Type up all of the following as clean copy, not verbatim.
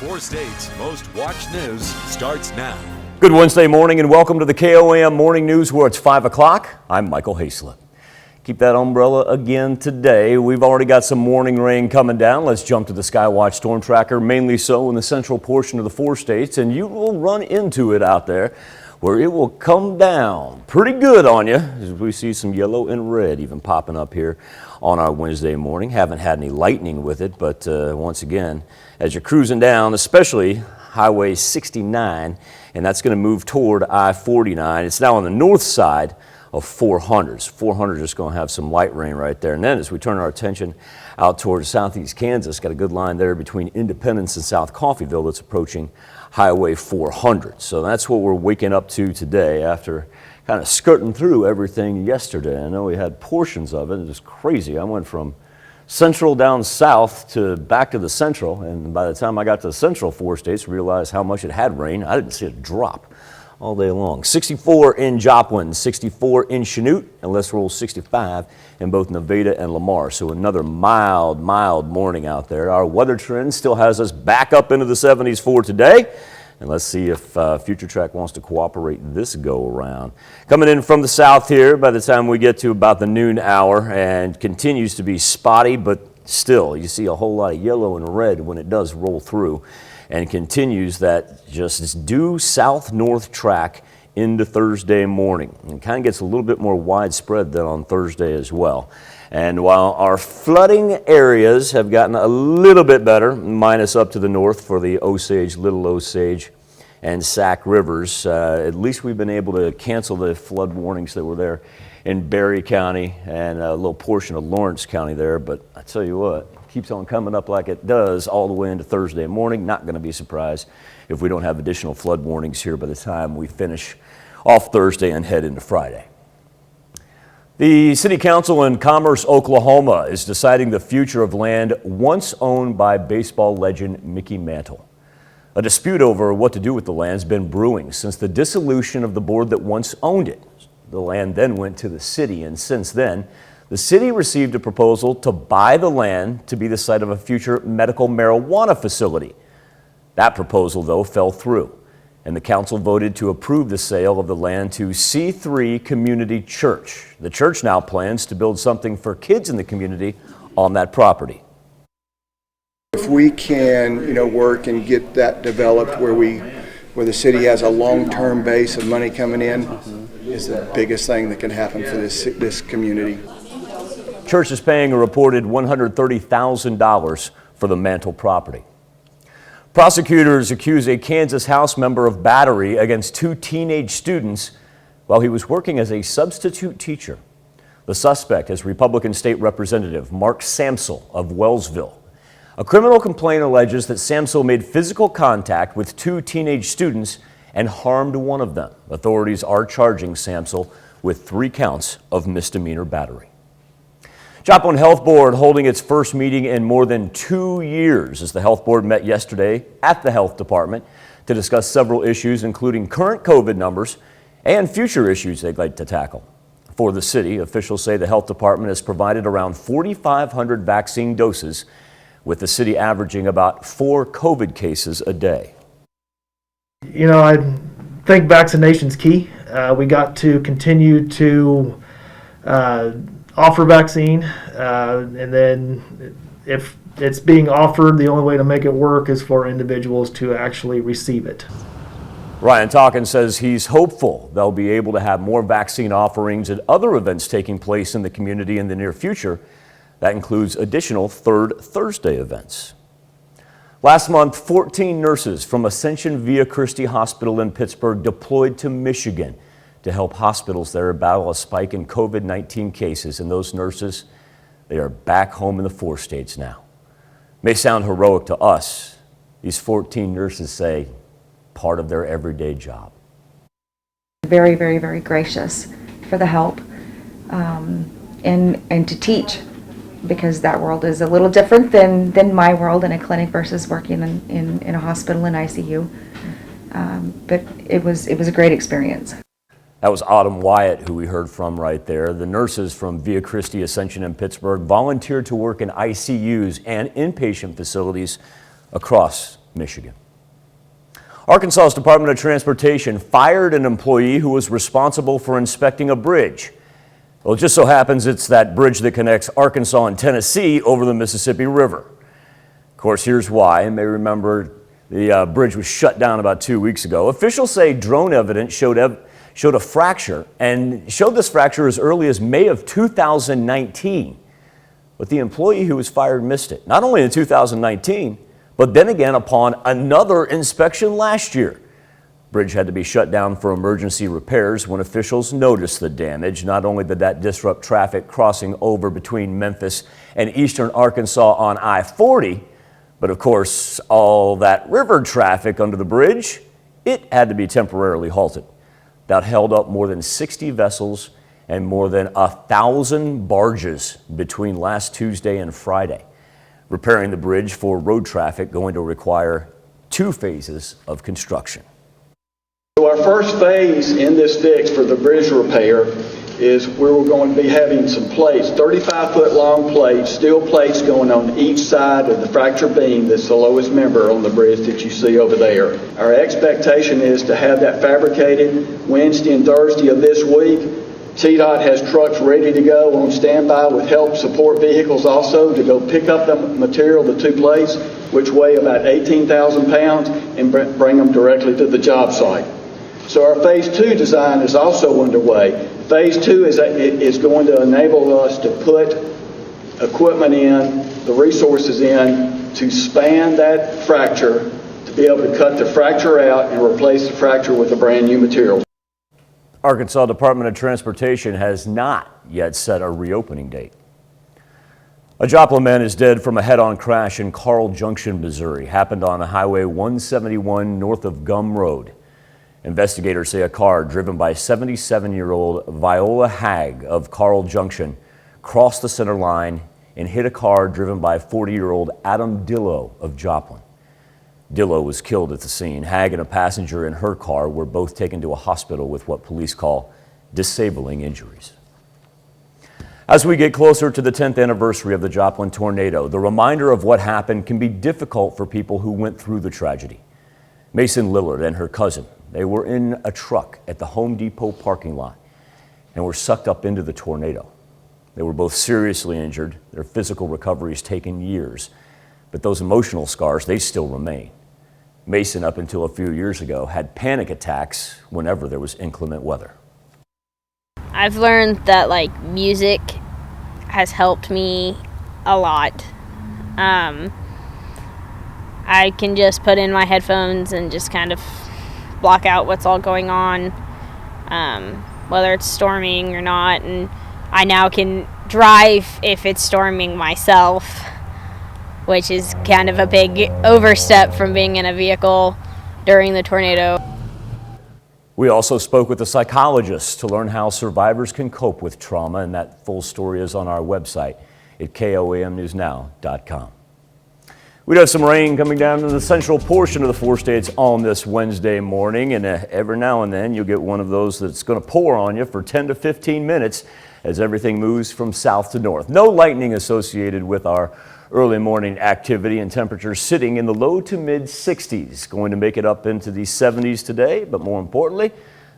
Four states' most watched news starts now. Good Wednesday morning and welcome to the KOAM Morning News where it's 5 o'clock. I'm Michael Haslett. Keep that umbrella again today. We've already got some morning rain coming down. Let's jump to the Skywatch Storm Tracker, mainly so in the central portion of the four states, and you will run into it out there where it will come down pretty good on you as we see some yellow and red even popping up here on our Wednesday morning. Haven't had any lightning with it, but once again, as you're cruising down, especially Highway 69, and that's going to move toward I-49. It's now on the north side of 400. 400 is going to have some light rain right there. And then as we turn our attention out towards southeast Kansas, got a good line there between Independence and South Coffeyville that's approaching Highway 400. So that's what we're waking up to today after kind of skirting through everything yesterday. I know we had portions of it. It was crazy. I went from central down south to back to the central, and by the time I got to the central four states, realized how much it had rained. I didn't see a drop all day long. 64 in Joplin, 64 in Chanute, and let's roll 65 in both Nevada and Lamar. So another mild morning out there. Our weather trend still has us back up into the 70s for today. And let's see if Future Track wants to cooperate this go around. Coming in from the south here by the time we get to about the noon hour, and continues to be spotty, but still you see a whole lot of yellow and red when it does roll through, and continues that just due south-north track into Thursday morning. And kind of gets a little bit more widespread than on Thursday as well. And while our flooding areas have gotten a little bit better, minus up to the north for the Osage, Little Osage, and Sac rivers, at least we've been able to cancel the flood warnings that were there in Berry County and a little portion of Lawrence County there. But I tell you what, keeps on coming up like it does all the way into Thursday morning. Not going to be surprised if we don't have additional flood warnings here by the time we finish off Thursday and head into Friday. The City Council in Commerce, Oklahoma is deciding the future of land once owned by baseball legend Mickey Mantle. A dispute over what to do with the land has been brewing since the dissolution of the board that once owned it. The land then went to the city, and since then, the city received a proposal to buy the land to be the site of a future medical marijuana facility. That proposal, though, fell through, and the council voted to approve the sale of the land to C3 Community Church. The church now plans to build something for kids in the community on that property. If we can, work and get that developed where the city has a long-term base of money coming in, is the biggest thing that can happen for this community. Church is paying a reported $130,000 for the Mantle property. Prosecutors accuse a Kansas House member of battery against two teenage students while he was working as a substitute teacher. The suspect is Republican State Representative Mark Samsel of Wellsville. A criminal complaint alleges that Samsel made physical contact with two teenage students and harmed one of them. Authorities are charging Samsel with 3 counts of misdemeanor battery. Joplin Health Board holding its first meeting in more than 2 years as the Health Board met yesterday at the Health Department to discuss several issues, including current COVID numbers and future issues they'd like to tackle. For the city, officials say the Health Department has provided around 4,500 vaccine doses, with the city averaging about 4 COVID cases a day. I think vaccination's key. We got to continue to offer vaccine, and then if it's being offered, the only way to make it work is for individuals to actually receive it. Ryan Talkin says he's hopeful they'll be able to have more vaccine offerings at other events taking place in the community in the near future. That includes additional Third Thursday events. Last month, 14 nurses from Ascension Via Christi Hospital in Pittsburgh deployed to Michigan to help hospitals there battle a spike in COVID-19 cases. And those nurses, they are back home in the 4 states now. May sound heroic to us. These 14 nurses say part of their everyday job. Very, very, very gracious for the help and to teach, because that world is a little different than my world in a clinic versus working in a hospital in ICU. But it was a great experience. That was Autumn Wyatt, who we heard from right there. The nurses from Via Christi Ascension in Pittsburgh volunteered to work in ICUs and inpatient facilities across Michigan. Arkansas's Department of Transportation fired an employee who was responsible for inspecting a bridge. Well, it just so happens it's that bridge that connects Arkansas and Tennessee over the Mississippi River. Of course, here's why. You may remember the bridge was shut down about 2 weeks ago. Officials say drone evidence showed a fracture and showed this fracture as early as May of 2019. But the employee who was fired missed it, not only in 2019, but then again upon another inspection last year. Bridge had to be shut down for emergency repairs when officials noticed the damage. Not only did that disrupt traffic crossing over between Memphis and eastern Arkansas on I-40, but of course, all that river traffic under the bridge, it had to be temporarily halted. That held up more than 60 vessels and more than 1,000 barges between last Tuesday and Friday. Repairing the bridge for road traffic going to require 2 phases of construction. So our first phase in this fix for the bridge repair is where we're going to be having some plates, 35-foot long plates, steel plates going on each side of the fracture beam that's the lowest member on the bridge that you see over there. Our expectation is to have that fabricated Wednesday and Thursday of this week. CDOT has trucks ready to go on standby with help support vehicles also to go pick up the material, the 2 plates, which weigh about 18,000 pounds, and bring them directly to the job site. So our phase 2 design is also underway. Phase 2 is going to enable us to put equipment in, the resources in, to span that fracture, to be able to cut the fracture out and replace the fracture with a brand new material. Arkansas Department of Transportation has not yet set a reopening date. A Joplin man is dead from a head-on crash in Carl Junction, Missouri. Happened on Highway 171 north of Gum Road. Investigators say a car driven by 77-year-old Viola Hagg of Carl Junction crossed the center line and hit a car driven by 40-year-old Adam Dillo of Joplin. Dillo was killed at the scene. Hagg and a passenger in her car were both taken to a hospital with what police call disabling injuries. As we get closer to the 10th anniversary of the Joplin tornado, the reminder of what happened can be difficult for people who went through the tragedy. Mason Lillard and her cousin, they were in a truck at the Home Depot parking lot and were sucked up into the tornado. They were both seriously injured. Their physical recovery has taken years, but those emotional scars, they still remain. Mason, up until a few years ago, had panic attacks whenever there was inclement weather. I've learned that music has helped me a lot. I can just put in my headphones and just kind of block out what's all going on, whether it's storming or not, and I now can drive if it's storming myself, which is kind of a big overstep from being in a vehicle during the tornado. We also spoke with a psychologist to learn how survivors can cope with trauma, and that full story is on our website at KOAMnewsnow.com. We have some rain coming down in the central portion of the 4 states on this Wednesday morning, and every now and then you'll get one of those that's going to pour on you for 10 to 15 minutes as everything moves from south to north. No lightning associated with our early morning activity, and temperatures sitting in the low to mid 60s. Going to make it up into the 70s today, but more importantly,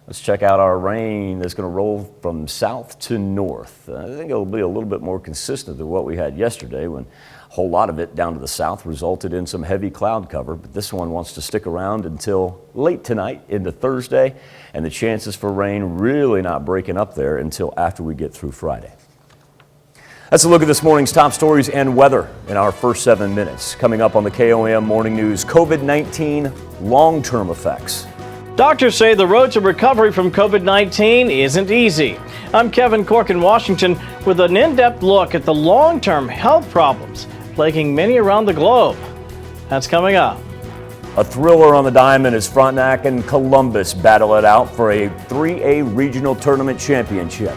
let's check out our rain that's going to roll from south to north. I think it'll be a little bit more consistent than what we had yesterday, when a whole lot of it down to the south resulted in some heavy cloud cover, but this one wants to stick around until late tonight into Thursday, and the chances for rain really not breaking up there until after we get through Friday. That's a look at this morning's top stories and weather in our first 7 minutes. Coming up on the KOAM Morning News, COVID-19 long-term effects. Doctors say the road to recovery from COVID-19 isn't easy. I'm Kevin Cork in Washington with an in-depth look at the long-term health problems plaguing many around the globe. That's coming up. A thriller on the diamond as Frontenac and Columbus battle it out for a 3A regional tournament championship.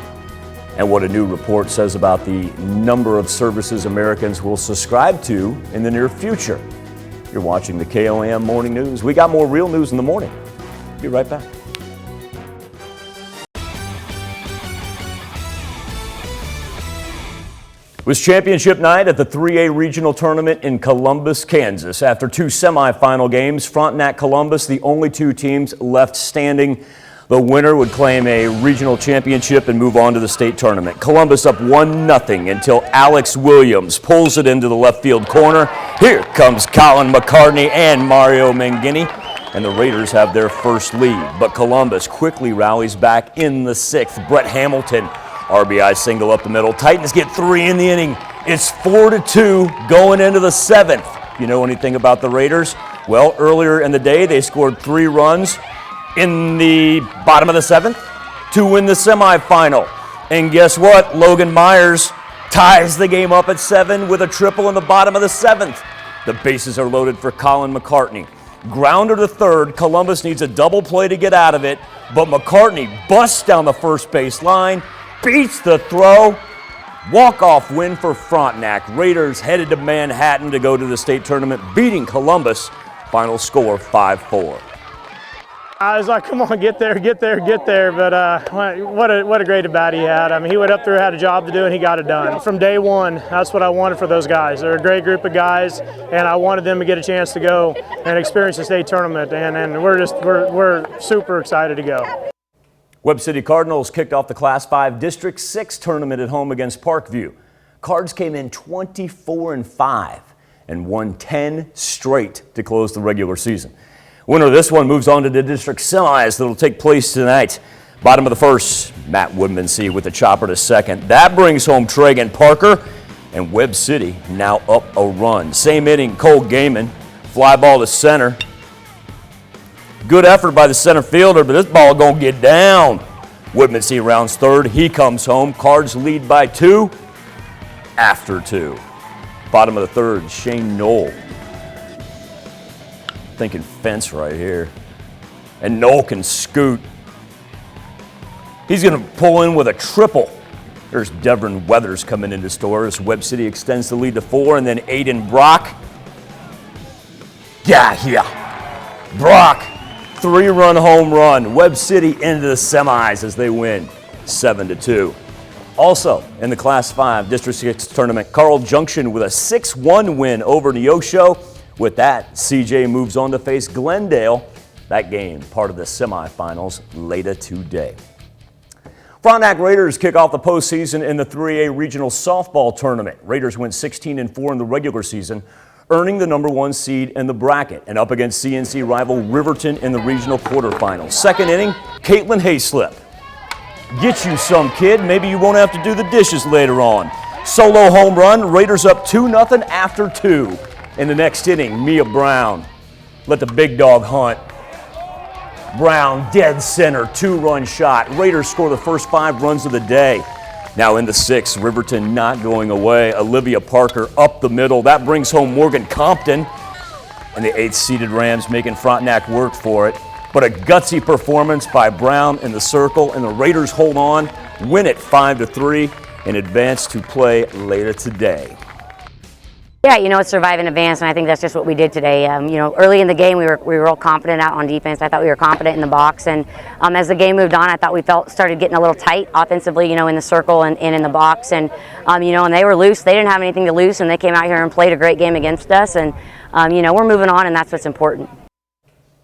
And what a new report says about the number of services Americans will subscribe to in the near future. You're watching the KOAM Morning News. We got more real news in the morning. Be right back. was championship night at the 3A regional tournament in Columbus, Kansas. After two semifinal games, Frontenac Columbus, the only two teams left standing. The winner would claim a regional championship and move on to the state tournament. Columbus up 1-0 until Alex Williams pulls it into the left field corner. Here comes Colin McCartney and Mario Mangini, and the Raiders have their first lead. But Columbus quickly rallies back in the sixth. Brett Hamilton, RBI single up the middle. Titans get 3 in the inning. It's 4-2 going into the seventh. You know anything about the Raiders? Well, earlier in the day, they scored 3 runs in the bottom of the seventh to win the semifinal. And guess what? Logan Myers ties the game up at 7 with a triple in the bottom of the seventh. The bases are loaded for Colin McCartney. Grounder to third. Columbus needs a double play to get out of it, but McCartney busts down the first base line, beats the throw. Walk-off win for Frontenac. Raiders headed to Manhattan to go to the state tournament, beating Columbus. Final score 5-4. I was like, come on, get there. But what a great at-bat he had. I mean, he went up there, had a job to do, and he got it done. From day one, that's what I wanted for those guys. They're a great group of guys, and I wanted them to get a chance to go and experience the state tournament. And we're super excited to go. Webb City Cardinals kicked off the Class 5 District 6 tournament at home against Parkview. Cards came in 24-5 and won 10 straight to close the regular season. Winner of this one moves on to the district semis that will take place tonight. Bottom of the first, Matt Woodmansee with the chopper to second. That brings home Tragan Parker, and Webb City now up a run. Same inning, Cole Gaiman, fly ball to center. Good effort by the center fielder, but this ball gonna get down. Woodmansee rounds third, he comes home. Cards lead by 2 after 2. Bottom of the third, Shane Knoll. Thinking fence right here. And Knoll can scoot. He's going to pull in with a triple. There's Devin Weathers coming into store as Webb City extends the lead to 4, and then Aiden Brock. Yeah. Brock, 3-run home run. Webb City into the semis as they win 7-2. Also in the Class 5 District 6 tournament, Carl Junction with a 6-1 win over Neosho. With that, CJ moves on to face Glendale. That game, part of the semifinals later today. Frontenac Raiders kick off the postseason in the 3A Regional Softball Tournament. Raiders went 16-4 in the regular season, earning the #1 seed in the bracket, and up against CNC rival Riverton in the regional quarterfinals. Second inning, Caitlin Hayslip. Get you some, kid. Maybe you won't have to do the dishes later on. Solo home run, Raiders up 2-0 after 2. In the next inning, Mia Brown let the big dog hunt. Brown, dead center, 2-run shot. Raiders score the first 5 runs of the day. Now in the 6th, Riverton not going away. Olivia Parker up the middle. That brings home Morgan Compton. And the 8th-seeded Rams making Frontenac work for it. But a gutsy performance by Brown in the circle, and the Raiders hold on, win it 5-3, and advance to play later today. Yeah, it's survive and advance, and I think that's just what we did today. Early in the game, we were real confident out on defense. I thought we were confident in the box, and as the game moved on, I thought we started getting a little tight offensively, in the circle and in the box, and and they were loose. They didn't have anything to lose, and they came out here and played a great game against us, and we're moving on, and that's what's important.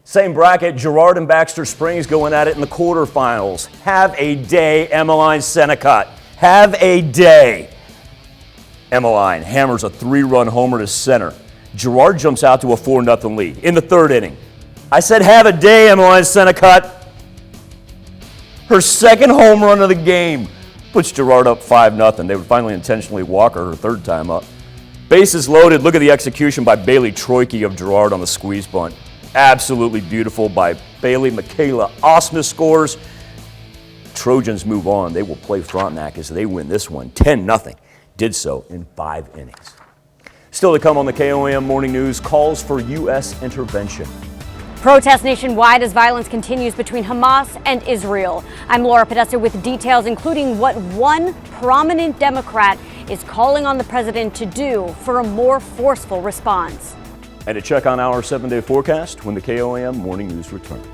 Same bracket, Girard and Baxter Springs going at it in the quarterfinals. Have a day, Emmeline Senecott. Have a day. Emmeline hammers a 3-run homer to center. Girard jumps out to a 4-0 lead in the 3rd inning. I said have a day, Emmeline Senecott. Her 2nd home run of the game puts Girard up 5-0. They would finally intentionally walk her 3rd time up. Bases loaded. Look at the execution by Bailey Troike of Girard on the squeeze bunt. Absolutely beautiful by Bailey. Michaela Osma scores. Trojans move on. They will play Frontenac as they win this one 10-0. Did so in 5 innings. Still to come on the KOAM Morning News, calls for U.S. intervention. Protests nationwide as violence continues between Hamas and Israel. I'm Laura Podesta with details, including what one prominent Democrat is calling on the president to do for a more forceful response. And to check on our 7-day forecast when the KOAM Morning News returns.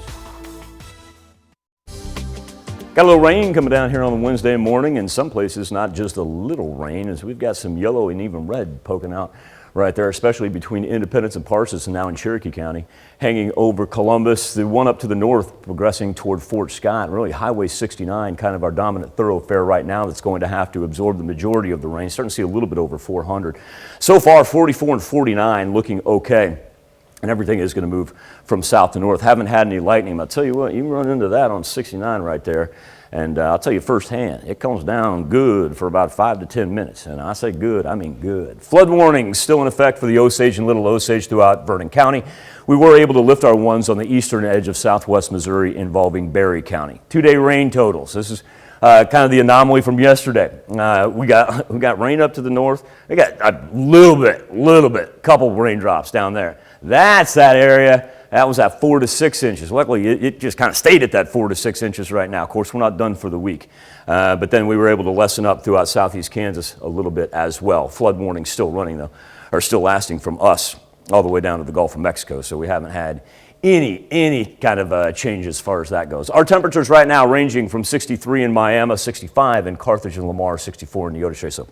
Got a little rain coming down here on Wednesday morning. In some places, not just a little rain, as we've got some yellow and even red poking out right there, especially between Independence and Parsons and now in Cherokee County, hanging over Columbus. The one up to the north progressing toward Fort Scott. Really, Highway 69, kind of our dominant thoroughfare right now that's going to have to absorb the majority of the rain. Starting to see a little bit over 400. So far, 44 and 49 looking okay. And everything is going to move from south to north. Haven't had any lightning. I'll tell you what, you can run into that on 69 right there. And I'll tell you firsthand, it comes down good for about 5 to 10 minutes. And I say good, I mean good. Flood warnings still in effect for the Osage and Little Osage throughout Vernon County. We were able to lift our ones on the eastern edge of southwest Missouri involving Berry County. 2-day rain totals. This is kind of the anomaly from yesterday. We got rain up to the north. We got a little bit, couple raindrops down there. That's that area. That was at 4 to 6 inches. Luckily, it just kind of stayed at that 4 to 6 inches right now. Of course, we're not done for the week. But then we were able to lessen up throughout southeast Kansas a little bit as well. Flood warnings still running, though, or still lasting from us all the way down to the Gulf of Mexico. So we haven't had any kind of change as far as that goes. Our temperatures right now ranging from 63 in Miami, 65 in Carthage and Lamar, 64 in Neodesha. So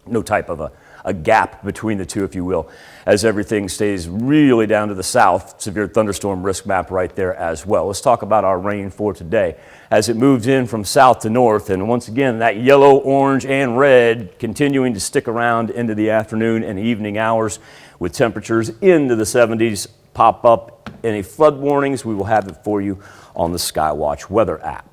no type of a gap between the two, if you will, as everything stays really down to the south. Severe thunderstorm risk map right there as well. Let's talk about our rain for today as it moves in from south to north. And once again, that yellow, orange, and red continuing to stick around into the afternoon and evening hours with temperatures into the 70s. Pop up any flood warnings, we will have it for you on the Skywatch weather app.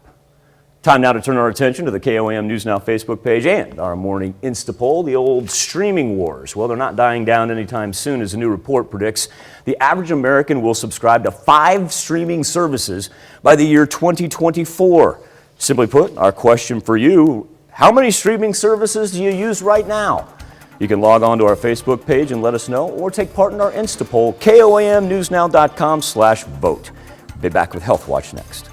Time now to turn our attention to the KOAM News Now Facebook page and our morning Insta poll, the old streaming wars. Well, they're not dying down anytime soon, as a new report predicts. The average American will subscribe to 5 streaming services by the year 2024. Simply put, our question for you, how many streaming services do you use right now? You can log on to our Facebook page and let us know, or take part in our Insta poll, KOAMnewsnow.com/vote. Be back with Health Watch next.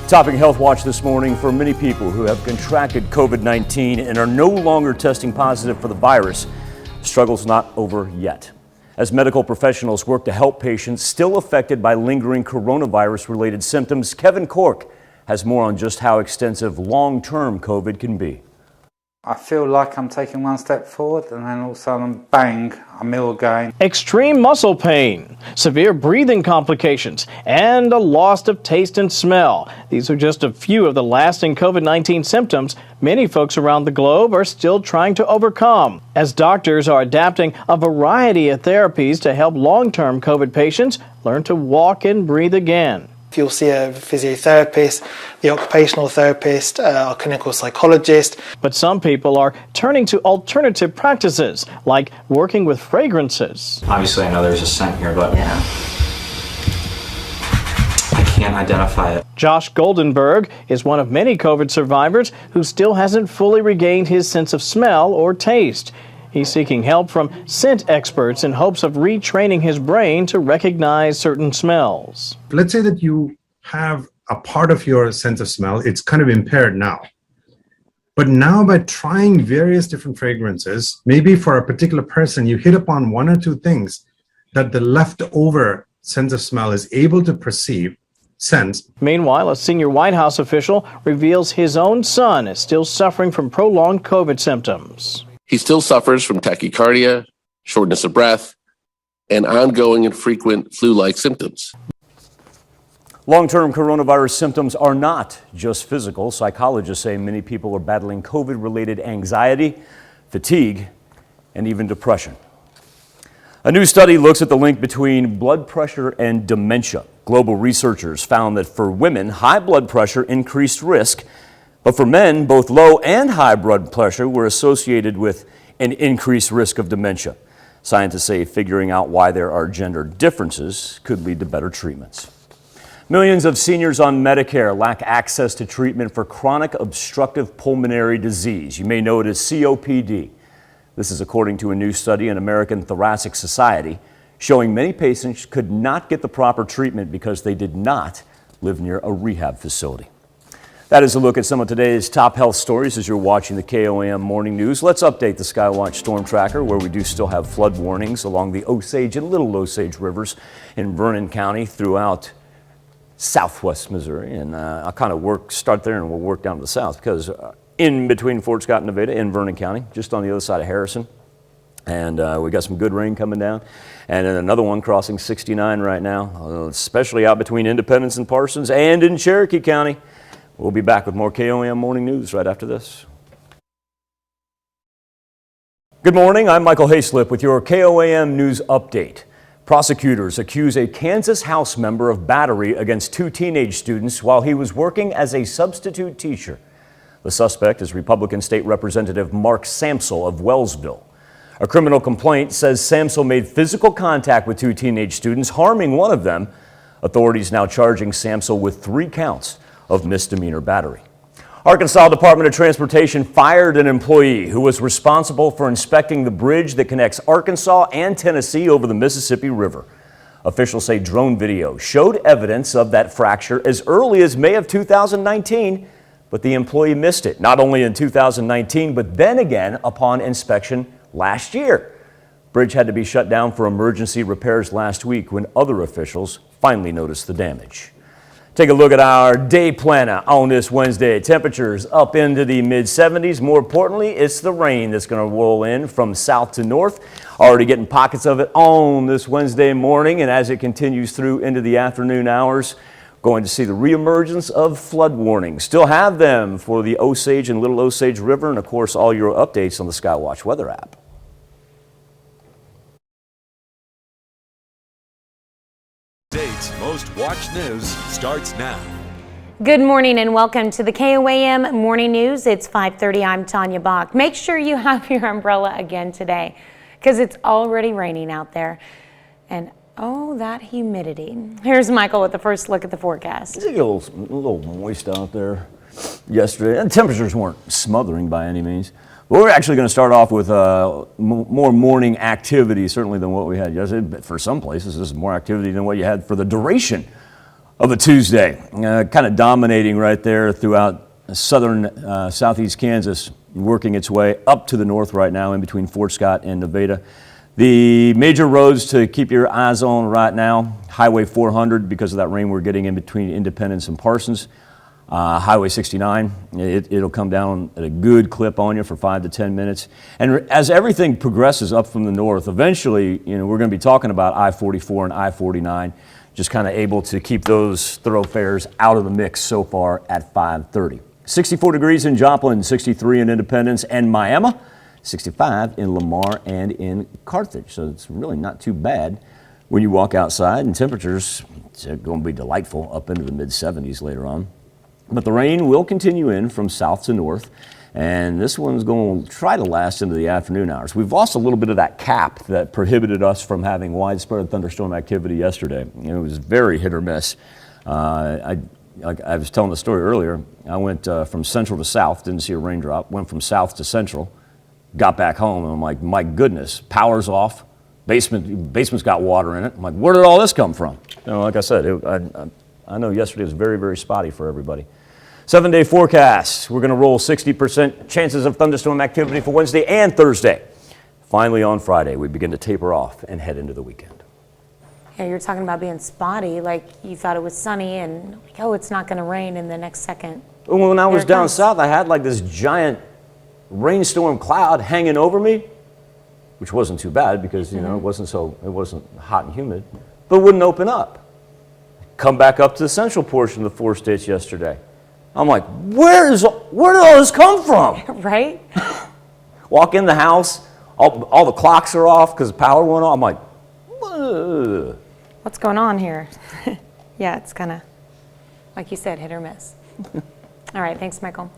Topping Health Watch this morning, for many people who have contracted COVID-19 and are no longer testing positive for the virus, the struggle's not over yet. As medical professionals work to help patients still affected by lingering coronavirus-related symptoms, Kevin Cork has more on just how extensive long-term COVID can be. I feel like I'm taking one step forward and then all of a sudden, bang, I'm ill again. Extreme muscle pain, severe breathing complications, and a loss of taste and smell. These are just a few of the lasting COVID-19 symptoms many folks around the globe are still trying to overcome, as doctors are adapting a variety of therapies to help long-term COVID patients learn to walk and breathe again. You'll see a physiotherapist, the occupational therapist, a clinical psychologist. But some people are turning to alternative practices, like working with fragrances. Obviously, I know there's a scent here, but I can't identify it. Josh Goldenberg is one of many COVID survivors who still hasn't fully regained his sense of smell or taste. He's seeking help from scent experts in hopes of retraining his brain to recognize certain smells. Let's say that you have a part of your sense of smell, it's kind of impaired now. But now by trying various different fragrances, maybe for a particular person, you hit upon one or two things that the leftover sense of smell is able to perceive, sense. Meanwhile, a senior White House official reveals his own son is still suffering from prolonged COVID symptoms. He still suffers from tachycardia, shortness of breath, and ongoing and frequent flu-like symptoms. Long-term coronavirus symptoms are not just physical. Psychologists say many people are battling COVID-related anxiety, fatigue, and even depression. A new study looks at the link between blood pressure and dementia. Global researchers found that for women, high blood pressure increased risk, but for men, both low and high blood pressure were associated with an increased risk of dementia. Scientists say figuring out why there are gender differences could lead to better treatments. Millions of seniors on Medicare lack access to treatment for chronic obstructive pulmonary disease. You may know it as COPD. This is according to a new study in American Thoracic Society, showing many patients could not get the proper treatment because they did not live near a rehab facility. That is a look at some of today's top health stories as you're watching the KOAM Morning News. Let's update the Skywatch Storm Tracker, where we do still have flood warnings along the Osage and Little Osage rivers in Vernon County throughout southwest Missouri, and I'll kind of start there and we'll work down to the south, because in between Fort Scott and Nevada, in Vernon County, just on the other side of Harrison, and we got some good rain coming down, and then another one crossing 69 right now, especially out between Independence and Parsons, and in Cherokee County. We'll be back with more KOAM Morning News right after this. Good morning, I'm Michael Hayslip with your KOAM News Update. Prosecutors accuse a Kansas House member of battery against 2 teenage students while he was working as a substitute teacher. The suspect is Republican State Representative Mark Samsel of Wellsville. A criminal complaint says Samsel made physical contact with 2 teenage students, harming one of them. Authorities now charging Samsel with 3 counts of misdemeanor battery. Arkansas Department of Transportation fired an employee who was responsible for inspecting the bridge that connects Arkansas and Tennessee over the Mississippi River. Officials say drone video showed evidence of that fracture as early as May of 2019, but the employee missed it, not only in 2019, but then again upon inspection last year. Bridge had to be shut down for emergency repairs last week when other officials finally noticed the damage. Take a look at our day planner on this Wednesday. Temperatures up into the mid-70s. More importantly, it's the rain that's going to roll in from south to north. Already getting pockets of it on this Wednesday morning, and as it continues through into the afternoon hours, going to see the reemergence of flood warnings. Still have them for the Osage and Little Osage River, and of course all your updates on the Skywatch weather app. State's most watched news starts now. Good morning and welcome to the KOAM Morning News. It's 5:30. I'm Tanya Bach. Make sure you have your umbrella again today because it's already raining out there. And oh, that humidity. Here's Michael with the first look at the forecast. It's a little moist out there yesterday. And temperatures weren't smothering by any means. But we're actually going to start off with more morning activity, certainly than what we had yesterday. But for some places, this is more activity than what you had for the duration of a Tuesday. Kind of dominating right there throughout southern southeast Kansas, working its way up to the north right now in between Fort Scott and Nevada. The major roads to keep your eyes on right now, Highway 400 because of that rain we're getting in between Independence and Parsons. Highway 69, it'll come down at a good clip on you for 5 to 10 minutes. And as everything progresses up from the north, eventually, we're going to be talking about I-44 and I-49, just kind of able to keep those thoroughfares out of the mix so far at 5:30. 64 degrees in Joplin, 63 in Independence and Miami, 65 in Lamar and in Carthage. So it's really not too bad when you walk outside, and temperatures are going to be delightful up into the mid-70s later on. But the rain will continue in from south to north, and this one's going to try to last into the afternoon hours. We've lost a little bit of that cap that prohibited us from having widespread thunderstorm activity yesterday. It was very hit or miss. I was telling the story earlier. I went from central to south, didn't see a raindrop, went from south to central, got back home, and I'm like, my goodness, power's off, basement's got water in it. I'm like, where did all this come from? Like I said, I know yesterday was very, very spotty for everybody. 7-day forecast. We're going to roll 60% chances of thunderstorm activity for Wednesday and Thursday. Finally, on Friday, we begin to taper off and head into the weekend. Yeah, you're talking about being spotty, like you thought it was sunny and like, oh, it's not going to rain in the next second. Well, when I was down south, I had like this giant rainstorm cloud hanging over me, which wasn't too bad because, it wasn't hot and humid, but it wouldn't open up. Come back up to the central portion of the 4 states yesterday. I'm like, where did all this come from? Right? Walk in the house, all the clocks are off because the power went off. I'm like, ugh. What's going on here? Yeah, it's kind of, like you said, hit or miss. All right, thanks, Michael.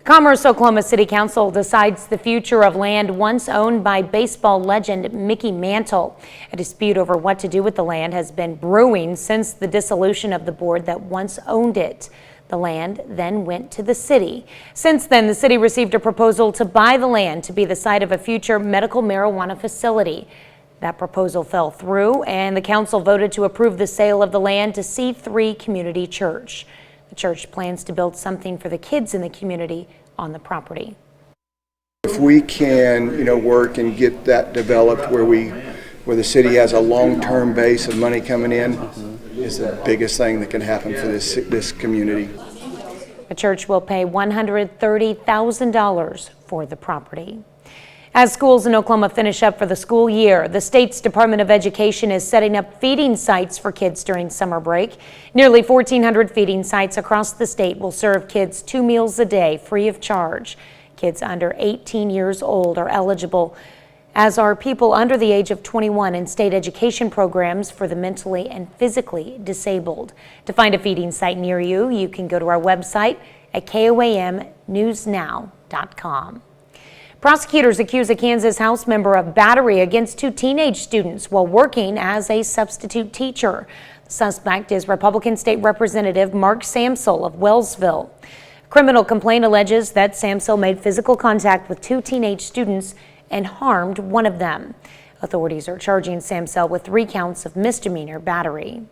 Commerce Oklahoma City Council decides the future of land once owned by baseball legend Mickey Mantle. A dispute over what to do with the land has been brewing since the dissolution of the board that once owned it. The land then went to the city. Since then, the city received a proposal to buy the land to be the site of a future medical marijuana facility. That proposal fell through, and the council voted to approve the sale of the land to C3 Community Church. The church plans to build something for the kids in the community on the property. If we can, work and get that developed where the city has a long-term base of money coming in, is the biggest thing that can happen for this community. The church will pay $130,000 for the property. As schools in Oklahoma finish up for the school year, the state's Department of Education is setting up feeding sites for kids during summer break. Nearly 1,400 feeding sites across the state will serve kids 2 meals a day free of charge. Kids under 18 years old are eligible, as are people under the age of 21 in state education programs for the mentally and physically disabled. To find a feeding site near you, you can go to our website at KOAMnewsnow.com. Prosecutors accuse a Kansas House member of battery against 2 teenage students while working as a substitute teacher. The suspect is Republican State Representative Mark Samsel of Wellsville. A criminal complaint alleges that Samsel made physical contact with 2 teenage students and harmed one of them. Authorities are charging Samsel with 3 counts of misdemeanor battery.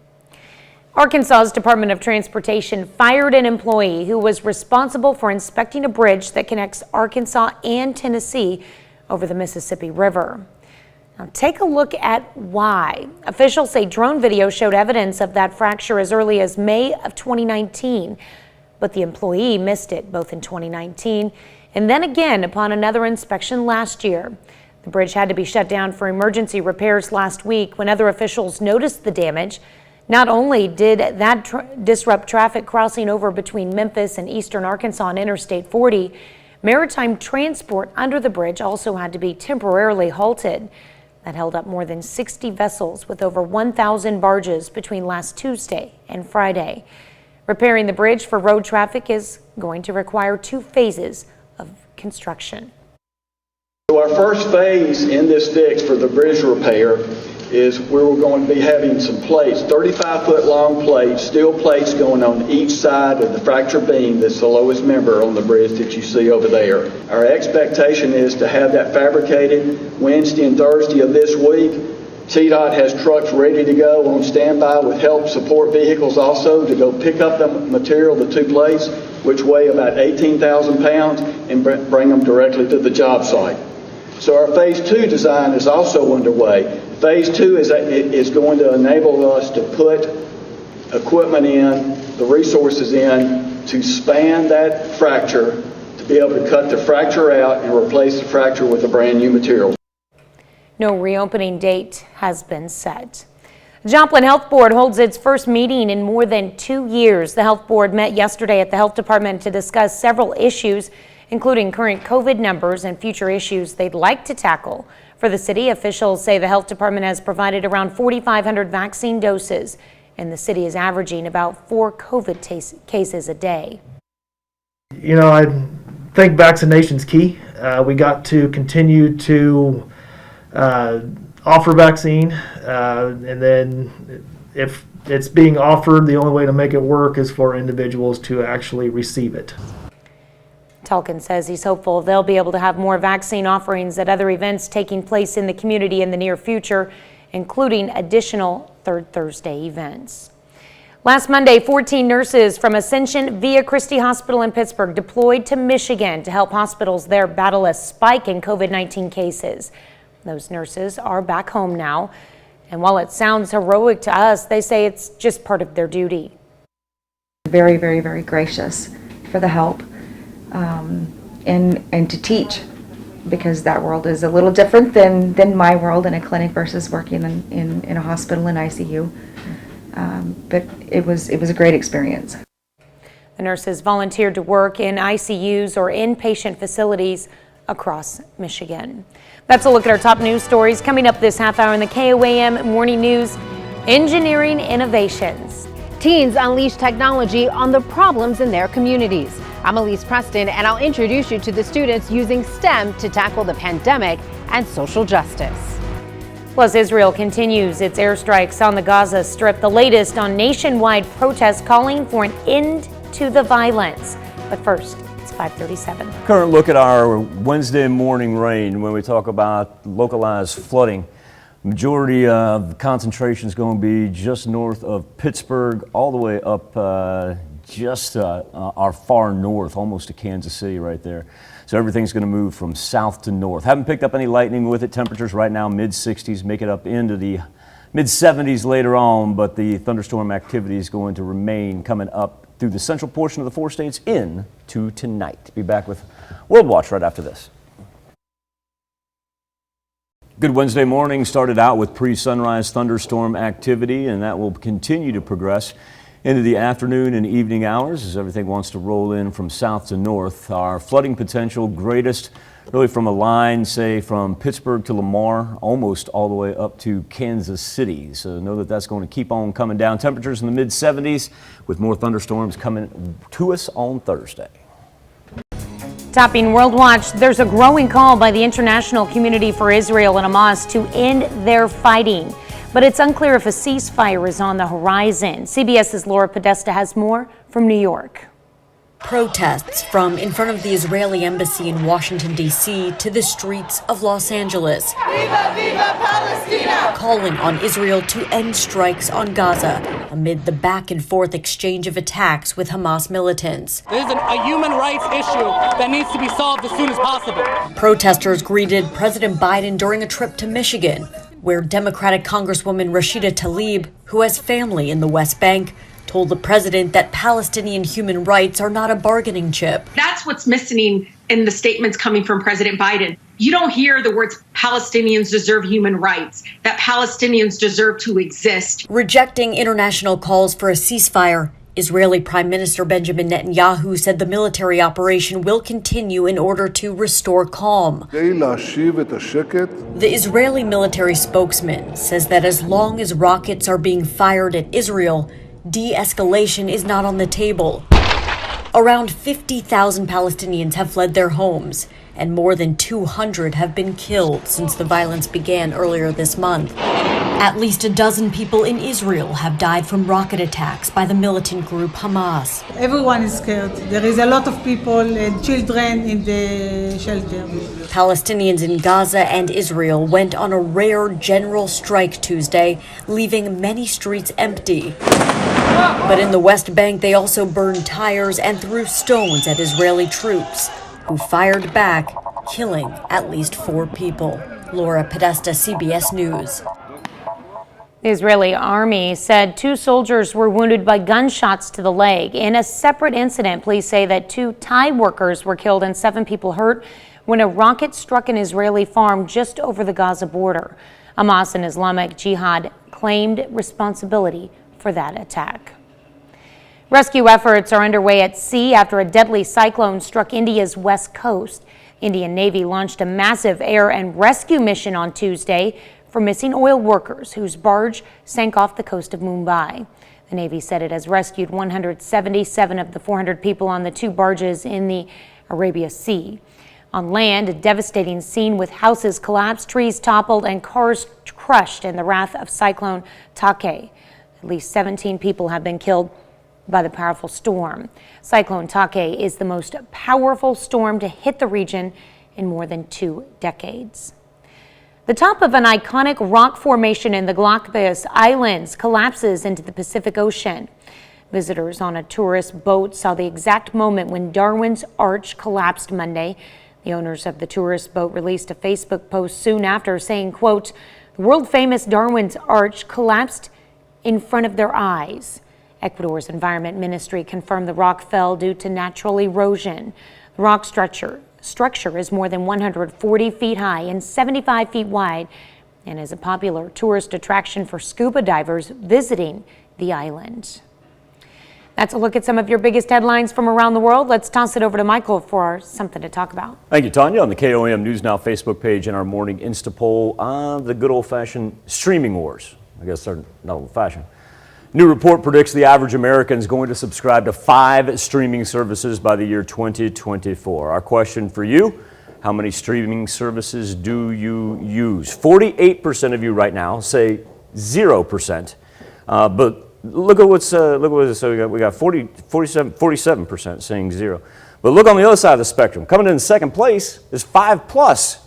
Arkansas's Department of Transportation fired an employee who was responsible for inspecting a bridge that connects Arkansas and Tennessee over the Mississippi River. Now take a look at why. Officials say drone video showed evidence of that fracture as early as May of 2019, but the employee missed it both in 2019 and then again upon another inspection last year. The bridge had to be shut down for emergency repairs last week when other officials noticed the damage. Not only did that disrupt traffic crossing over between Memphis and eastern Arkansas on Interstate 40, maritime transport under the bridge also had to be temporarily halted. That held up more than 60 vessels with over 1,000 barges between last Tuesday and Friday. Repairing the bridge for road traffic is going to require 2 phases of construction. So our first phase in this fix for the bridge repair is where we're going to be having some plates, 35-foot long plates, steel plates going on each side of the fracture beam that's the lowest member on the bridge that you see over there. Our expectation is to have that fabricated Wednesday and Thursday of this week. CDOT has trucks ready to go on standby with help support vehicles also to go pick up the material, the 2 plates, which weigh about 18,000 pounds, and bring them directly to the job site. So our phase 2 design is also underway. Phase 2 is going to enable us to put equipment in, the resources in, to span that fracture, to be able to cut the fracture out and replace the fracture with a brand new material. No reopening date has been set. Joplin Health Board holds its first meeting in more than 2 years. The Health Board met yesterday at the Health Department to discuss several issues, including current COVID numbers and future issues they'd like to tackle. For the city, officials say the health department has provided around 4,500 vaccine doses, and the city is averaging about 4 COVID cases a day. You know, I think vaccination's key. We got to continue to offer vaccine, and then if it's being offered, the only way to make it work is for individuals to actually receive it. Talkin says he's hopeful they'll be able to have more vaccine offerings at other events taking place in the community in the near future, including additional Third Thursday events. Last Monday, 14 nurses from Ascension Via Christi Hospital in Pittsburgh deployed to Michigan to help hospitals there battle a spike in COVID-19 cases. Those nurses are back home now, and while it sounds heroic to us, they say it's just part of their duty. Very, very, very gracious for the help. And to teach, because that world is a little different than my world in a clinic versus working in a hospital in ICU. But it was a great experience. The nurses volunteered to work in ICUs or inpatient facilities across Michigan. That's a look at our top news stories coming up this half hour in the KOAM Morning News. Engineering innovations. Teens unleash technology on the problems in their communities. I'm Elise Preston, and I'll introduce you to the students using STEM to tackle the pandemic and social justice. Plus, Israel continues its airstrikes on the Gaza Strip, the latest on nationwide protests calling for an end to the violence. But first, it's 5:37. Current look at our Wednesday morning rain when we talk about localized flooding. Majority of the concentration is going to be just north of Pittsburgh, all the way up just our far north, almost to Kansas City right there. So everything's going to move from south to north. Haven't picked up any lightning with it. Temperatures right now mid-60s, make it up into the mid-70s later on, but the thunderstorm activity is going to remain coming up through the central portion of the 4 states into tonight. Be back with World Watch right after this. Good Wednesday morning started out with pre-sunrise thunderstorm activity, and that will continue to progress into the afternoon and evening hours as everything wants to roll in from south to north. Our flooding potential greatest really from a line, say, from Pittsburgh to Lamar, almost all the way up to Kansas City. So know that that's going to keep on coming down. Temperatures in the mid-70s with more thunderstorms coming to us on Thursday. Topping World Watch, there's a growing call by the international community for Israel and Hamas to end their fighting. But it's unclear if a ceasefire is on the horizon. CBS's Laura Podesta has more from New York. Protests from in front of the Israeli embassy in Washington, D.C. to the streets of Los Angeles. Viva, viva Palestina! Calling on Israel to end strikes on Gaza amid the back and forth exchange of attacks with Hamas militants. This is a human rights issue that needs to be solved as soon as possible. Protesters greeted President Biden during a trip to Michigan, where Democratic Congresswoman Rashida Tlaib, who has family in the West Bank, told the president that Palestinian human rights are not a bargaining chip. That's what's missing in the statements coming from President Biden. You don't hear the words Palestinians deserve human rights, that Palestinians deserve to exist. Rejecting international calls for a ceasefire, Israeli Prime Minister Benjamin Netanyahu said the military operation will continue in order to restore calm. The Israeli military spokesman says that as long as rockets are being fired at Israel, de-escalation is not on the table. Around 50,000 Palestinians have fled their homes, and more than 200 have been killed since the violence began earlier this month. At least a dozen people in Israel have died from rocket attacks by the militant group Hamas. Everyone is scared. There is a lot of people and children in the shelter. Palestinians in Gaza and Israel went on a rare general strike Tuesday, leaving many streets empty. But in the West Bank, they also burned tires and threw stones at Israeli troops, who fired back, killing at least 4 people. Laura Podesta, CBS News. The Israeli army said 2 soldiers were wounded by gunshots to the leg. In a separate incident, police say that 2 Thai workers were killed and 7 people hurt when a rocket struck an Israeli farm just over the Gaza border. Hamas and Islamic Jihad claimed responsibility for that attack. Rescue efforts are underway at sea after a deadly cyclone struck India's west coast. Indian Navy launched a massive air and rescue mission on Tuesday for missing oil workers whose barge sank off the coast of Mumbai. The Navy said it has rescued 177 of the 400 people on the 2 barges in the Arabia Sea. On land, a devastating scene with houses collapsed, trees toppled, and cars crushed in the wrath of Cyclone Take. At least 17 people have been killed by the powerful storm. Cyclone Take is the most powerful storm to hit the region in more than 2 decades. The top of an iconic rock formation in the Galapagos Islands collapses into the Pacific Ocean. Visitors on a tourist boat saw the exact moment when Darwin's Arch collapsed Monday. The owners of the tourist boat released a Facebook post soon after saying, quote, "The world-famous Darwin's Arch collapsed in front of their eyes." Ecuador's Environment Ministry confirmed the rock fell due to natural erosion. The rock structure is more than 140 feet high and 75 feet wide and is a popular tourist attraction for scuba divers visiting the island. That's a look at some of your biggest headlines from around the world. Let's toss it over to Michael for something to talk about. Thank you, Tanya. On the KOAM News Now Facebook page and our morning Insta poll on the good old-fashioned streaming wars. I guess they're not old-fashioned. New report predicts the average American is going to subscribe to 5 streaming services by the year 2024. Our question for you, how many streaming services do you use? 48% of you right now say 0%. But look at what's so we got 47% saying 0. But look on the other side of the spectrum. Coming in second place is 5+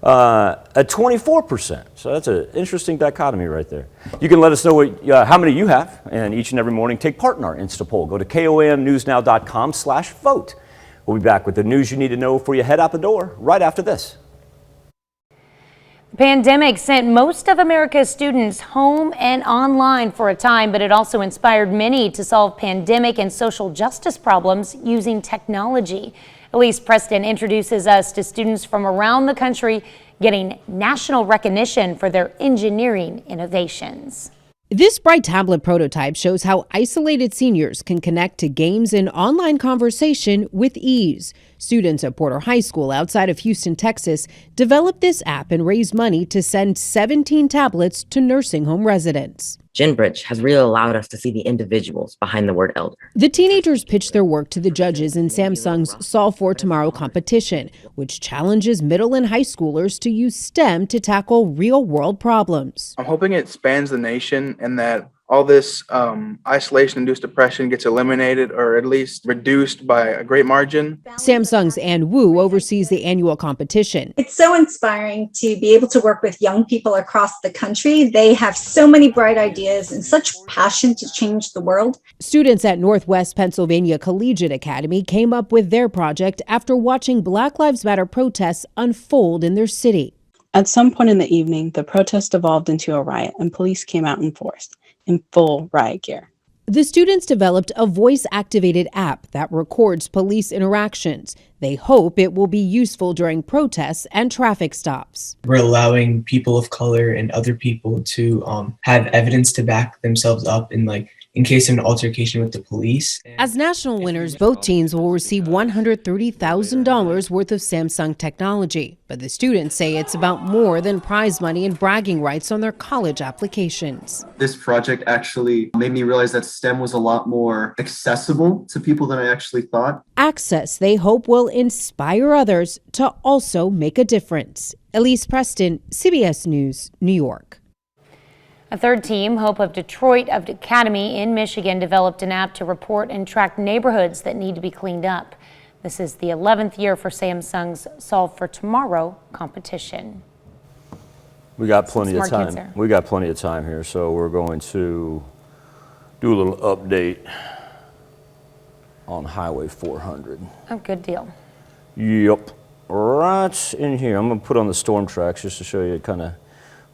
at 24%. So that's an interesting dichotomy right there. You can let us know how many you have, and each and every morning take part in our Insta poll. Go to KOAMnewsnow.com/vote. We'll be back with the news you need to know before you head out the door right after this. Pandemic sent most of America's students home and online for a time, but it also inspired many to solve pandemic and social justice problems using technology. Elise Preston introduces us to students from around the country getting national recognition for their engineering innovations. This bright tablet prototype shows how isolated seniors can connect to games and online conversation with ease. Students at Porter High School outside of Houston, Texas, developed this app and raised money to send 17 tablets to nursing home residents. GenBridge has really allowed us to see the individuals behind the word elder. The teenagers pitched their work to the judges in Samsung's Solve for Tomorrow competition, which challenges middle and high schoolers to use STEM to tackle real-world problems. I'm hoping it spans the nation and that all this isolation-induced depression gets eliminated or at least reduced by a great margin. Samsung's Ann Wu oversees the annual competition. It's so inspiring to be able to work with young people across the country. They have so many bright ideas and such passion to change the world. Students at Northwest Pennsylvania Collegiate Academy came up with their project after watching Black Lives Matter protests unfold in their city. At some point in the evening, the protest evolved into a riot and police came out in force in full riot gear. The students developed a voice-activated app that records police interactions. They hope it will be useful during protests and traffic stops. We're allowing people of color and other people to have evidence to back themselves up in case of an altercation with the police. As national winners, both teams will receive $130,000 worth of Samsung technology. But the students say it's about more than prize money and bragging rights on their college applications. This project actually made me realize that STEM was a lot more accessible to people than I actually thought. Access they hope will inspire others to also make a difference. Elise Preston, CBS News, New York. A third team, Hope of Detroit Academy in Michigan, developed an app to report and track neighborhoods that need to be cleaned up. This is the 11th year for Samsung's Solve for Tomorrow competition. We got plenty of time. We got plenty of time here, so we're going to do a little update on Highway 400. Oh, good deal. Yep, right in here. I'm going to put on the storm tracks just to show you kind of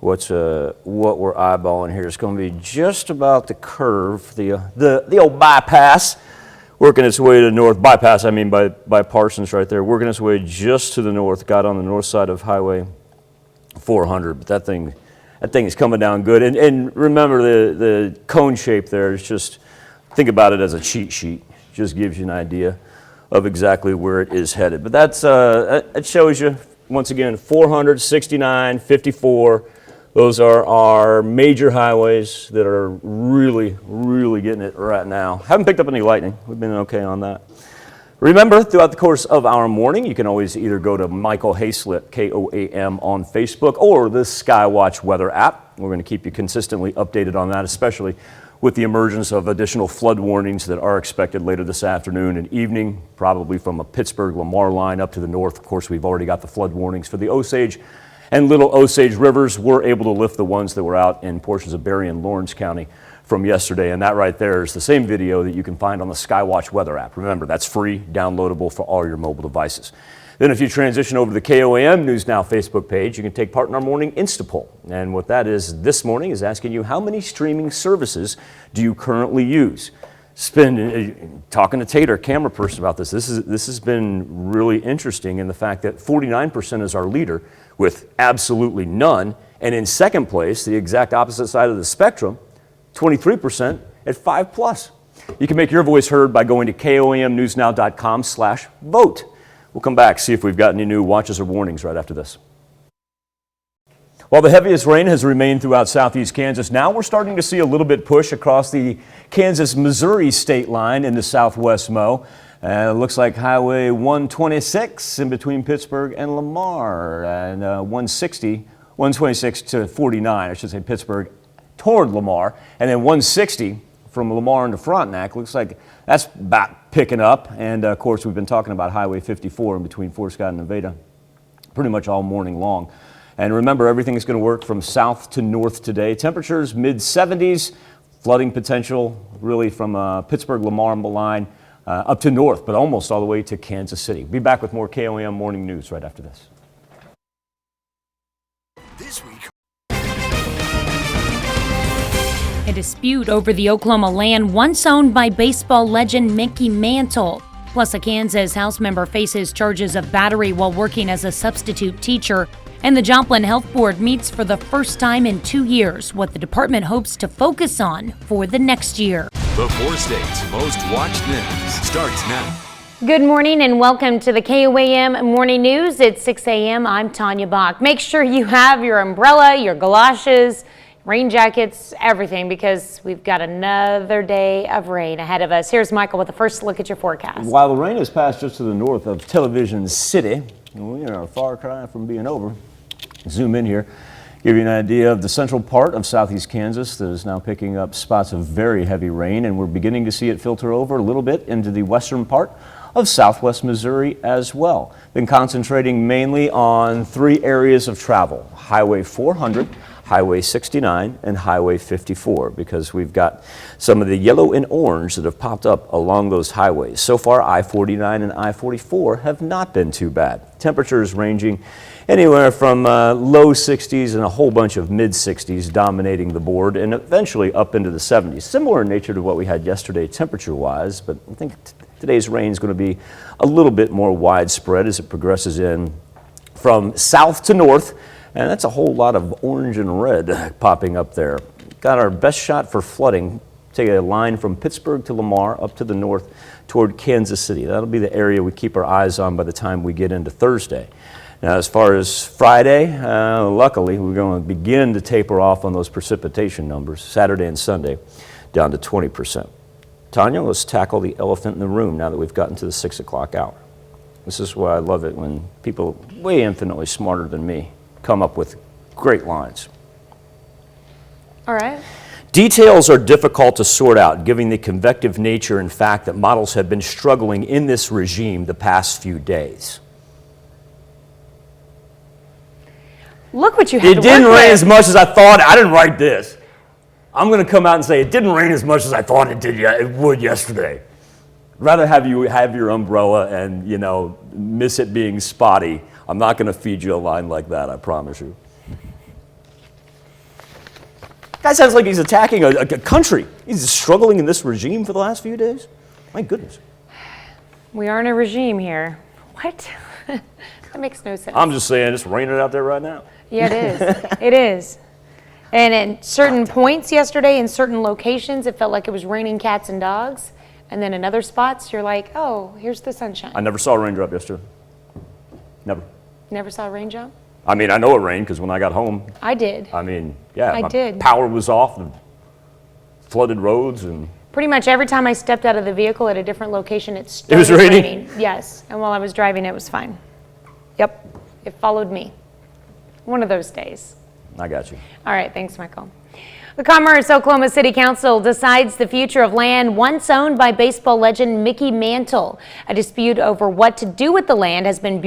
what we're eyeballing here. It's going to be just about the curve, the old bypass, working its way to the north. Bypass, I mean by Parsons right there, working its way just to the north. Got on the north side of Highway 400, but that thing is coming down good. And remember the cone shape there is just, think about it as a cheat sheet. Just gives you an idea of exactly where it is headed. But that's it shows you once again 400, 69, 54. Those are our major highways that are really, really getting it right now. Haven't picked up any lightning. We've been okay on that. Remember, throughout the course of our morning, you can always either go to Michael Hayslip, KOAM, on Facebook, or the Skywatch weather app. We're going to keep you consistently updated on that, especially with the emergence of additional flood warnings that are expected later this afternoon and evening, probably from a Pittsburgh-Lamar line up to the north. Of course, we've already got the flood warnings for the Osage and Little Osage rivers. We're able to lift the ones that were out in portions of Berry and Lawrence County from yesterday, and that right there is the same video that you can find on the Skywatch weather app. Remember, that's free, downloadable for all your mobile devices. Then if you transition over to the KOAM News Now Facebook page, you can take part in our morning Instapoll. And what that is this morning is asking you, how many streaming services do you currently use? Talking to Tater, camera person, about this. This has been really interesting in the fact that 49% is our leader with absolutely none. And in second place, the exact opposite side of the spectrum, 23% at 5+. You can make your voice heard by going to KOAMnewsnow.com/vote. We'll come back, see if we've got any new watches or warnings right after this. While the heaviest rain has remained throughout southeast Kansas, now we're starting to see a little bit push across the Kansas-Missouri state line into southwest Mo. It looks like Highway 126 in between Pittsburgh and Lamar, and 126 to 49, I should say Pittsburgh toward Lamar, and then 160 from Lamar into Frontenac. Looks like that's about picking up, and of course we've been talking about Highway 54 in between Fort Scott and Nevada pretty much all morning long. And remember, everything is going to work from south to north today. Temperatures mid-70s, flooding potential really from Pittsburgh-Lamar line up to north, but almost all the way to Kansas City. Be back with more KOAM Morning News right after this. This A dispute over the Oklahoma land once owned by baseball legend Mickey Mantle. Plus, a Kansas House member faces charges of battery while working as a substitute teacher. And the Joplin Health Board meets for the first time in 2 years, what the department hopes to focus on for the next year. The 4 states' most watched news starts now. Good morning and welcome to the KOAM Morning News. It's 6 a.m. I'm Tanya Bach. Make sure you have your umbrella, your galoshes, rain jackets, everything, because we've got another day of rain ahead of us. Here's Michael with the first look at your forecast. While the rain has passed just to the north of Television City, we are a far cry from being over. Zoom in here, give you an idea of the central part of southeast Kansas that is now picking up spots of very heavy rain, and we're beginning to see it filter over a little bit into the western part of southwest Missouri as well. Been concentrating mainly on 3 areas of travel: Highway 400, Highway 69, and Highway 54, because we've got some of the yellow and orange that have popped up along those highways. So far, I-49 and I-44 have not been too bad. Temperatures ranging anywhere from low 60s and a whole bunch of mid 60s dominating the board, and eventually up into the 70s. Similar in nature to what we had yesterday temperature-wise, but I think today's rain is going to be a little bit more widespread as it progresses in from south to north. And that's a whole lot of orange and red popping up there. Got our best shot for flooding. Take a line from Pittsburgh to Lamar up to the north toward Kansas City. That'll be the area we keep our eyes on by the time we get into Thursday. Now, as far as Friday, luckily, we're going to begin to taper off on those precipitation numbers, Saturday and Sunday, down to 20%. Tanya, let's tackle the elephant in the room now that we've gotten to the 6 o'clock hour. This is why I love it when people way infinitely smarter than me come up with great lines. All right. Details are difficult to sort out, given the convective nature and fact that models have been struggling in this regime the past few days. Look what you had to It didn't work rain with. as much as I thought. I didn't write this. I'm going to come out and say it didn't rain as much as I thought it would yesterday. Rather have you have your umbrella and, miss it being spotty. I'm not going to feed you a line like that, I promise you. That sounds like he's attacking a country. He's struggling in this regime for the last few days. My goodness. We are in a regime here. What? That makes no sense. I'm just saying, it's raining out there right now. Yeah, it is. It is. And at certain points yesterday, in certain locations, it felt like it was raining cats and dogs. And then in other spots, you're like, oh, here's the sunshine. I never saw a raindrop yesterday. Never. Never saw a raindrop? I mean, I know it rained because when I got home. I did. I mean, yeah. I did. Power was off, and flooded roads, and. Pretty much every time I stepped out of the vehicle at a different location, it started was raining? Yes. And while I was driving, it was fine. Yep. It followed me. One of those days. I got you. All right. Thanks, Michael. The Commerce Oklahoma City Council decides the future of land once owned by baseball legend Mickey Mantle. A dispute over what to do with the land has been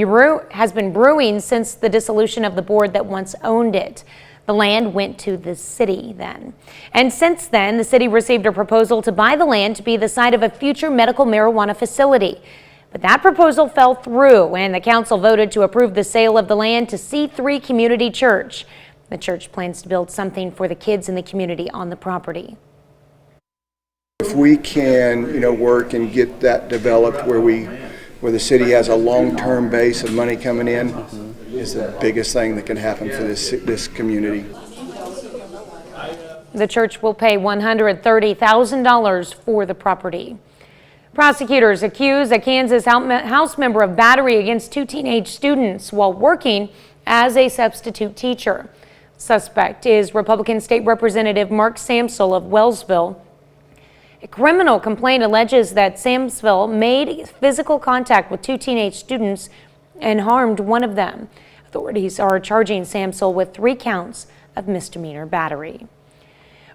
brewing since the dissolution of the board that once owned it. The land went to the city then. And since then, the city received a proposal to buy the land to be the site of a future medical marijuana facility. But that proposal fell through, and the council voted to approve the sale of the land to C3 Community Church. The church plans to build something for the kids in the community on the property. If we can, work and get that developed where the city has a long-term base of money coming in, is the biggest thing that can happen for this community. The church will pay $130,000 for the property. Prosecutors accuse a Kansas House member of battery against 2 teenage students while working as a substitute teacher. Suspect is Republican State Representative Mark Samsel of Wellsville. A criminal complaint alleges that Samsville made physical contact with 2 teenage students and harmed one of them. Authorities are charging Samsel with 3 counts of misdemeanor battery.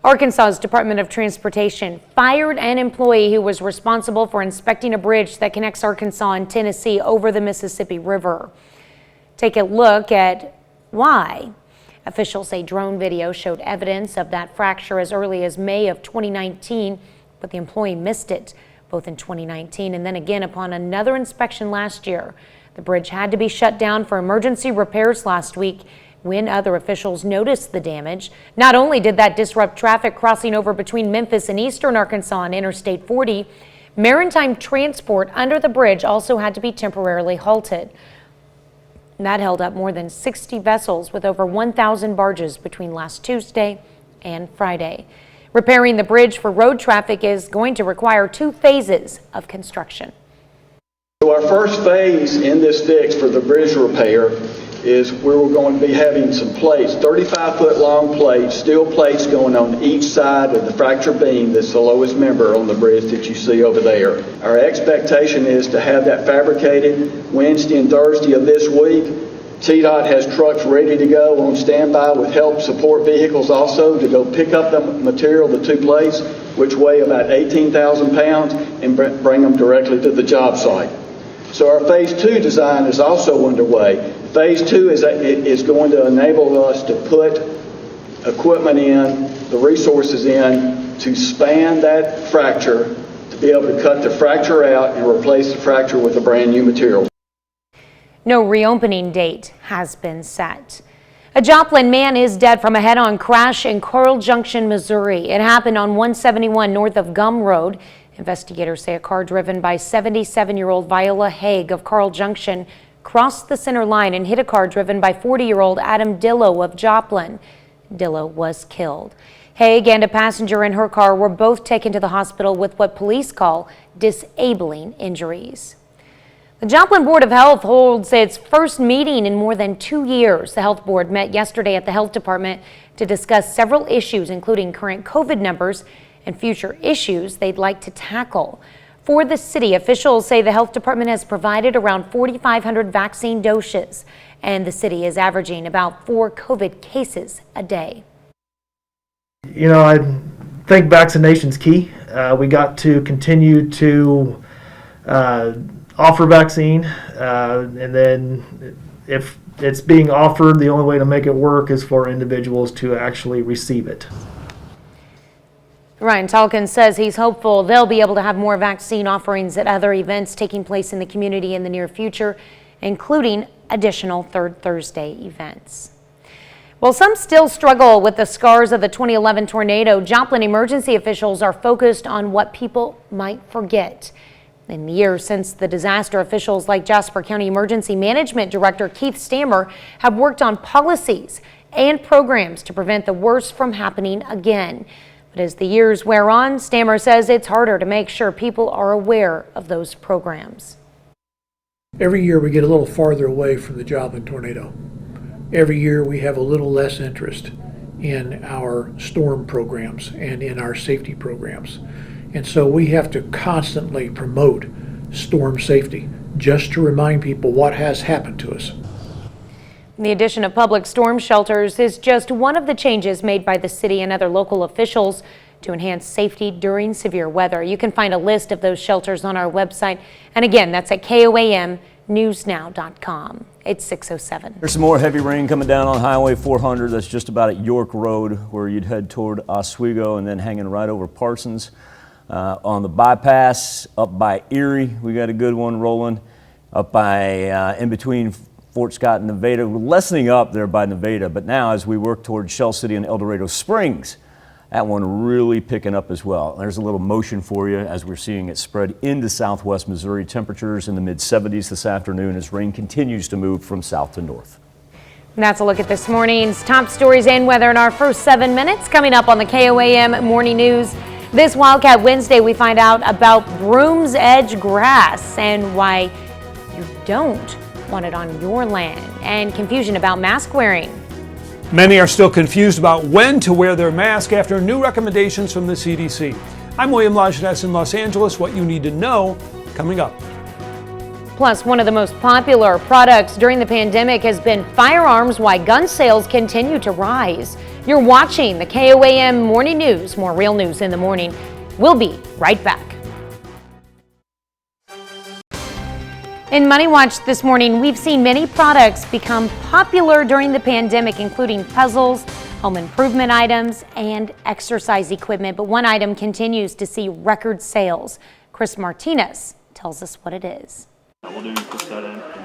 Arkansas's Department of Transportation fired an employee who was responsible for inspecting a bridge that connects Arkansas and Tennessee over the Mississippi River. Take a look at why. Officials say drone video showed evidence of that fracture as early as May of 2019, but the employee missed it both in 2019 and then again upon another inspection last year. The bridge had to be shut down for emergency repairs last week when other officials noticed the damage. Not only did that disrupt traffic crossing over between Memphis and eastern Arkansas on Interstate 40, maritime transport under the bridge also had to be temporarily halted. That held up more than 60 vessels with over 1,000 barges between last Tuesday and Friday. Repairing the bridge for road traffic is going to require 2 phases of construction. So our first phase in this fix for the bridge repair is where we're going to be having some plates, 35-foot long plates, steel plates going on each side of the fracture beam that's the lowest member on the bridge that you see over there. Our expectation is to have that fabricated Wednesday and Thursday of this week. TDOT has trucks ready to go on standby with help support vehicles also to go pick up the material, the 2 plates, which weigh about 18,000 pounds, and bring them directly to the job site. So our phase 2 design is also underway. Phase 2 is going to enable us to put equipment in, the resources in, to span that fracture, to be able to cut the fracture out and replace the fracture with a brand new material. No reopening date has been set. A Joplin man is dead from a head-on crash in Coral Junction, Missouri. It happened on 171 north of Gum Road. Investigators say a car driven by 77-year-old Viola Haig of Coral Junction crossed the center line and hit a car driven by 40-year-old Adam Dillow of Joplin. Dillow was killed. Haig and a passenger in her car were both taken to the hospital with what police call disabling injuries. The Joplin Board of Health holds its first meeting in more than 2 years. The health board met yesterday at the health department to discuss several issues, including current COVID numbers and future issues they'd like to tackle. For the city, officials say the health department has provided around 4,500 vaccine doses, and the city is averaging about 4 COVID cases a day. You know, I think vaccination's key. We got to continue to offer vaccine, and then if it's being offered, the only way to make it work is for individuals to actually receive it. Ryan Talkins says he's hopeful they'll be able to have more vaccine offerings at other events taking place in the community in the near future, including additional Third Thursday events. While some still struggle with the scars of the 2011 tornado, Joplin emergency officials are focused on what people might forget. In the years since the disaster, officials like Jasper County Emergency Management Director Keith Stammer have worked on policies and programs to prevent the worst from happening again. But as the years wear on, Stammer says it's harder to make sure people are aware of those programs. Every year we get a little farther away from the Joplin tornado. Every year we have a little less interest in our storm programs and in our safety programs. And so we have to constantly promote storm safety just to remind people what has happened to us. The addition of public storm shelters is just one of the changes made by the city and other local officials to enhance safety during severe weather. You can find a list of those shelters on our website. And again, that's at KOAMnewsnow.com. It's 6:07. There's some more heavy rain coming down on Highway 400. That's just about at York Road, where you'd head toward Oswego and then hanging right over Parsons. On the bypass up by Erie, we got a good one rolling. Up by in between Fort Scott and Nevada. We're lessening up there by Nevada, but now as we work towards Shell City and El Dorado Springs, that one really picking up as well. There's a little motion for you as we're seeing it spread into southwest Missouri. Temperatures in the mid-70s this afternoon as rain continues to move from south to north. And that's a look at this morning's top stories and weather in our first 7 minutes. Coming up on the KOAM Morning News. This Wildcat Wednesday, we find out about Broom's Edge grass and why you don't want it on your land, and confusion about mask wearing. Many are still confused about when to wear their mask after new recommendations from the CDC. I'm William Lajeunesse in Los Angeles. What you need to know coming up. Plus, one of the most popular products during the pandemic has been firearms, why gun sales continue to rise. You're watching the KOAM Morning News. More real news in the morning. We'll be right back. In Money Watch this morning, we've seen many products become popular during the pandemic, including puzzles, home improvement items, and exercise equipment. But one item continues to see record sales. Chris Martinez tells us what it is.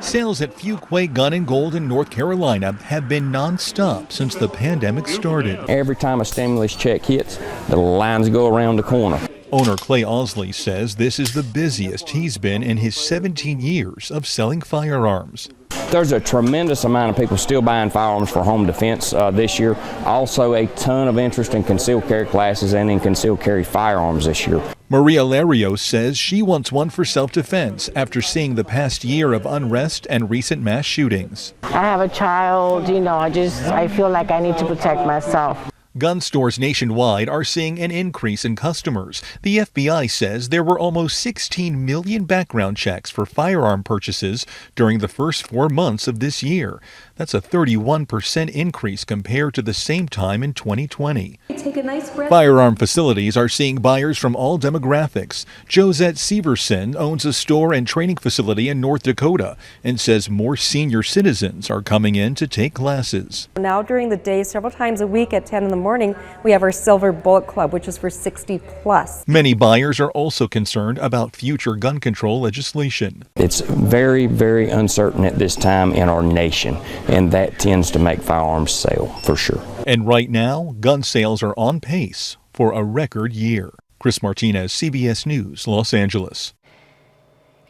Sales at Fuquay Gun & Gold in North Carolina have been non-stop since the pandemic started. Every time a stimulus check hits, the lines go around the corner. Owner Clay Osley says this is the busiest he's been in his 17 years of selling firearms. There's a tremendous amount of people still buying firearms for home defense this year. Also a ton of interest in concealed carry classes and in concealed carry firearms this year. Maria Larios says she wants one for self-defense after seeing the past year of unrest and recent mass shootings. I have a child, I feel like I need to protect myself. Gun stores nationwide are seeing an increase in customers. The FBI says there were almost 16 million background checks for firearm purchases during the first 4 months of this year. That's a 31% increase compared to the same time in 2020. Take a nice breath. Firearm facilities are seeing buyers from all demographics. Josette Severson owns a store and training facility in North Dakota and says more senior citizens are coming in to take classes. Now during the day, several times a week at 10 in the morning, we have our Silver Bullet Club, which is for 60 plus. Many buyers are also concerned about future gun control legislation. It's very, very uncertain at this time in our nation, and that tends to make firearms sale for sure. And right now, gun sales are on pace for a record year. Chris Martinez, CBS News, Los Angeles.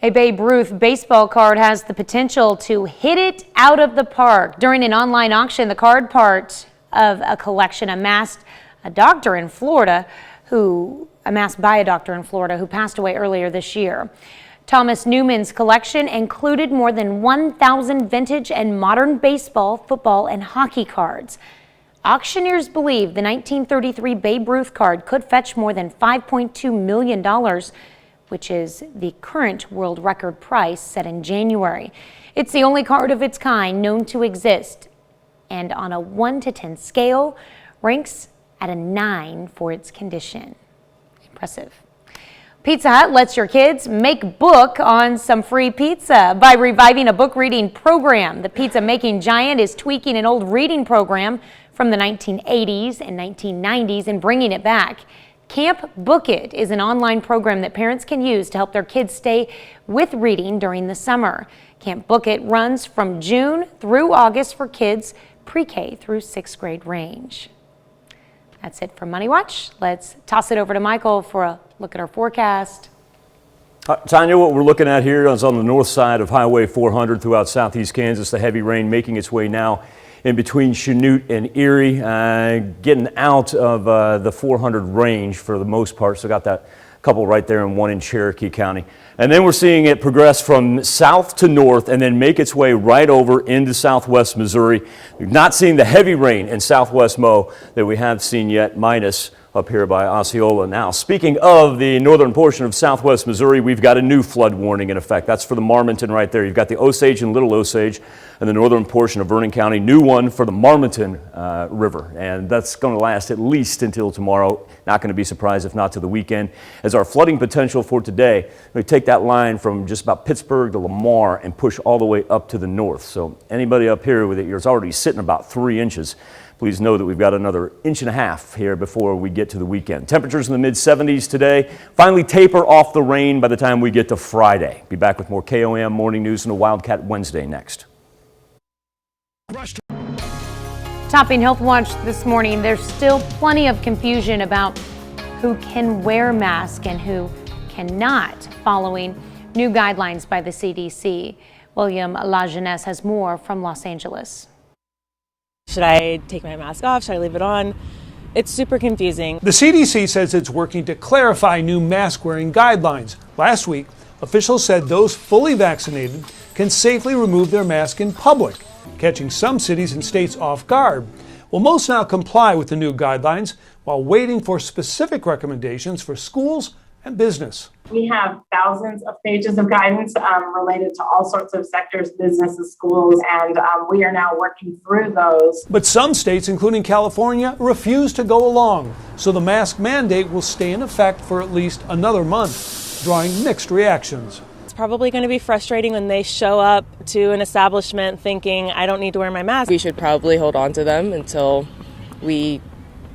A Babe Ruth baseball card has the potential to hit it out of the park. During an online auction, the card part of a collection amassed by a doctor in Florida who passed away earlier this year. Thomas Newman's collection included more than 1,000 vintage and modern baseball, football, and hockey cards. Auctioneers believe the 1933 Babe Ruth card could fetch more than $5.2 million, which is the current world record price set in January. It's the only card of its kind known to exist, and on a 1 to 10 scale, ranks at a 9 for its condition. Impressive. Pizza Hut lets your kids make book on some free pizza by reviving a book reading program. The pizza making giant is tweaking an old reading program from the 1980s and 1990s and bringing it back. Camp Book It is an online program that parents can use to help their kids stay with reading during the summer. Camp Book It runs from June through August for kids pre-K through 6th grade range. That's it from Money Watch. Let's toss it over to Michael for a look at our forecast. Tanya, what we're looking at here is on the north side of Highway 400 throughout southeast Kansas. The heavy rain making its way now in between Chanute and Erie, getting out of the 400 range for the most part. So got that couple right there and one in Cherokee County. And then we're seeing it progress from south to north and then make its way right over into southwest Missouri. We've not seen the heavy rain in southwest Mo that we have seen yet, minus up here by Osceola. Now, speaking of the northern portion of southwest Missouri, we've got a new flood warning in effect. That's for the Marmonton right there. You've got the Osage and Little Osage and the northern portion of Vernon County. New one for the Marmonton River, and that's going to last at least until tomorrow. Not going to be surprised if not to the weekend. As our flooding potential for today, we take that line from just about Pittsburgh to Lamar and push all the way up to the north. So anybody up here with it, you're already sitting about 3 inches. Please know that we've got another 1.5 inches here before we get to the weekend. Temperatures in the mid-70s today. Finally taper off the rain by the time we get to Friday. Be back with more KOAM Morning News and a Wildcat Wednesday next. Topping Health Watch this morning, there's still plenty of confusion about who can wear masks and who cannot following new guidelines by the CDC. William LaJeunesse has more from Los Angeles. Should I take my mask off? Should I leave it on? It's super confusing. The CDC says it's working to clarify new mask-wearing guidelines. Last week, officials said those fully vaccinated can safely remove their mask in public, catching some cities and states off guard. Well, most now comply with the new guidelines while waiting for specific recommendations for schools and business. We have thousands of pages of guidance related to all sorts of sectors, businesses, schools, and we are now working through those. But some states, including California, refuse to go along, so the mask mandate will stay in effect for at least another month, drawing mixed reactions. It's probably going to be frustrating when they show up to an establishment thinking, I don't need to wear my mask. We should probably hold on to them until we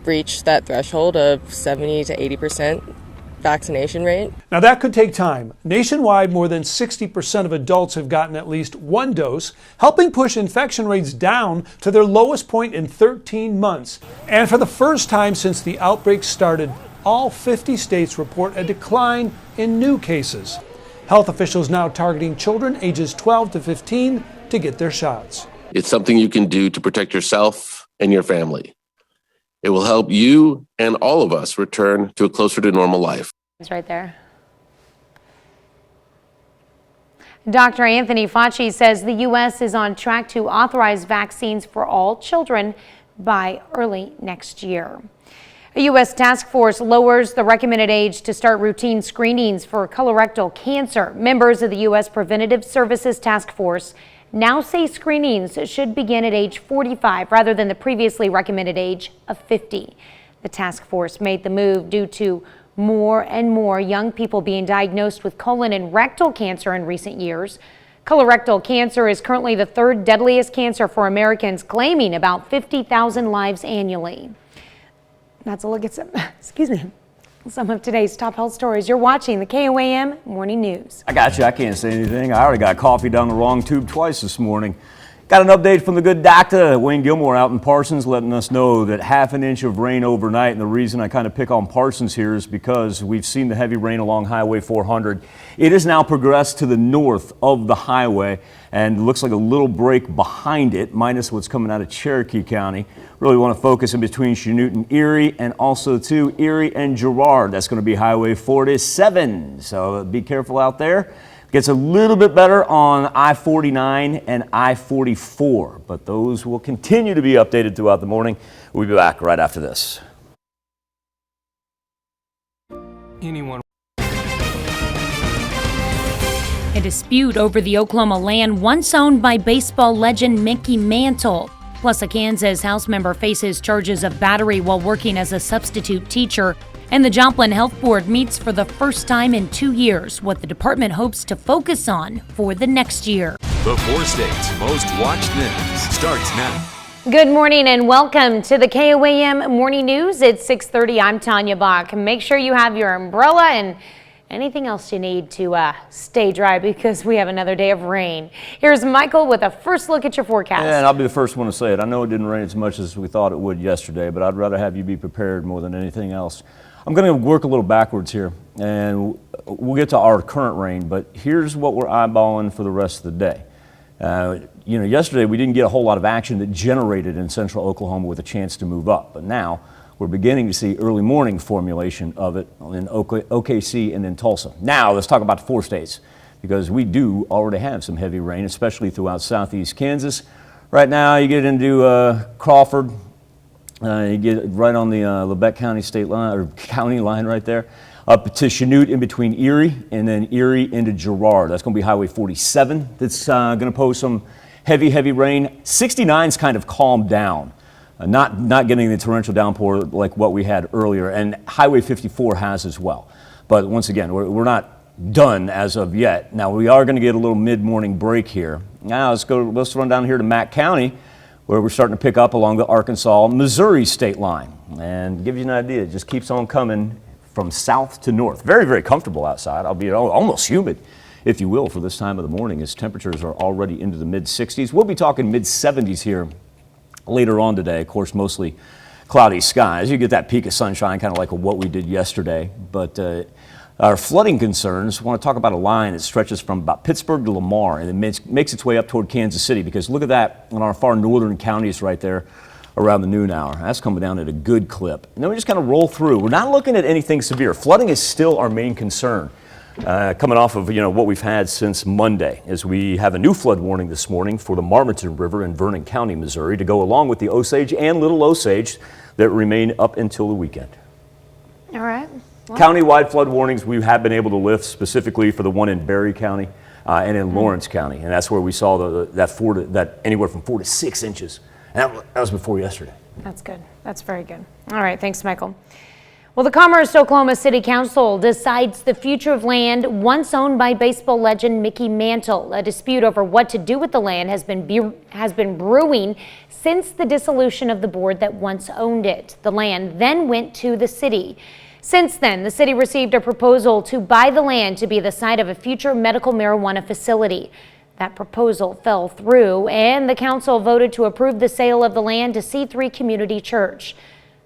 reach that threshold of 70 to 80% vaccination rate. Now that could take time. Nationwide, more than 60% of adults have gotten at least one dose, helping push infection rates down to their lowest point in 13 months. And for the first time since the outbreak started, all 50 states report a decline in new cases. Health officials now targeting children ages 12 to 15 to get their shots. It's something you can do to protect yourself and your family. It will help you and all of us return to a closer to normal life. It's right there. Dr. Anthony Fauci says the U.S. is on track to authorize vaccines for all children by early next year. A U.S. task force lowers the recommended age to start routine screenings for colorectal cancer. Members of the U.S. Preventative Services Task Force now say screenings should begin at age 45 rather than the previously recommended age of 50. The task force made the move due to more and more young people being diagnosed with colon and rectal cancer in recent years. Colorectal cancer is currently the third deadliest cancer for Americans, claiming about 50,000 lives annually. That's a look at some of today's top health stories. You're watching the KOAM Morning News. I got you. I can't say anything. I already got coffee down the wrong tube twice this morning. Got an update from the good doctor, Wayne Gilmore, out in Parsons, letting us know that half an inch of rain overnight. And the reason I kind of pick on Parsons here is because we've seen the heavy rain along Highway 400. It has now progressed to the north of the highway and looks like a little break behind it, minus what's coming out of Cherokee County. Really want to focus in between Chanute and Erie, and also to Erie and Girard. That's going to be Highway 47. So be careful out there. Gets a little bit better on I-49 and I-44, but those will continue to be updated throughout the morning. We'll be back right after this. Anyone. A dispute over the Oklahoma land once owned by baseball legend Mickey Mantle. Plus, a Kansas House member faces charges of battery while working as a substitute teacher. And the Joplin Health Board meets for the first time in 2 years, what the department hopes to focus on for the next year. The 4 states' most watched news starts now. Good morning and welcome to the KOAM Morning News. It's 6:30. I'm Tanya Bach. Make sure you have your umbrella and anything else you need to stay dry because we have another day of rain. Here's Michael with a first look at your forecast. And I'll be the first one to say it. I know it didn't rain as much as we thought it would yesterday, but I'd rather have you be prepared more than anything else. I'm going to work a little backwards here, and we'll get to our current rain, but here's what we're eyeballing for the rest of the day. Yesterday we didn't get a whole lot of action that generated in central Oklahoma with a chance to move up, but now we're beginning to see early morning formulation of it in OKC and in Tulsa. Now let's talk about the 4 states, because we do already have some heavy rain, especially throughout southeast Kansas. Right now you get into Crawford. You get right on the Lebec County state line, or county line right there, up to Chanute in between Erie, and then Erie into Girard. That's going to be Highway 47. That's going to pose some heavy rain. 69's kind of calmed down, not getting the torrential downpour like what we had earlier, and Highway 54 has as well. But once again, we're not done as of yet. Now we are going to get a little mid-morning break here. Now let's run down here to Mack County, where we're starting to pick up along the Arkansas-Missouri state line. And to give you an idea, it just keeps on coming from south to north. Very, very comfortable outside, albeit almost humid, if you will, for this time of the morning, as temperatures are already into the mid-60s. We'll be talking mid-70s here later on today. Of course, mostly cloudy skies. You get that peak of sunshine, kind of like what we did yesterday. But our flooding concerns, want to talk about a line that stretches from about Pittsburgh to Lamar, and it makes its way up toward Kansas City, because look at that on our far northern counties right there around the noon hour. That's coming down at a good clip. And then we just kind of roll through. We're not looking at anything severe. Flooding is still our main concern, coming off of what we've had since Monday, as we have a new flood warning this morning for the Marmaton River in Vernon County, Missouri, to go along with the Osage and Little Osage that remain up until the weekend. All right. Well, countywide flood warnings we have been able to lift, specifically for the one in Berry County and in Lawrence County, and that's where we saw that anywhere from 4 to 6 inches. And that was before yesterday. That's good. That's very good. All right. Thanks, Michael. Well, the Commerce Oklahoma City Council decides the future of land once owned by baseball legend Mickey Mantle. A dispute over what to do with the land has been brewing since the dissolution of the board that once owned it. The land then went to the city. Since then, the city received a proposal to buy the land to be the site of a future medical marijuana facility. That proposal fell through, and the council voted to approve the sale of the land to C3 Community Church.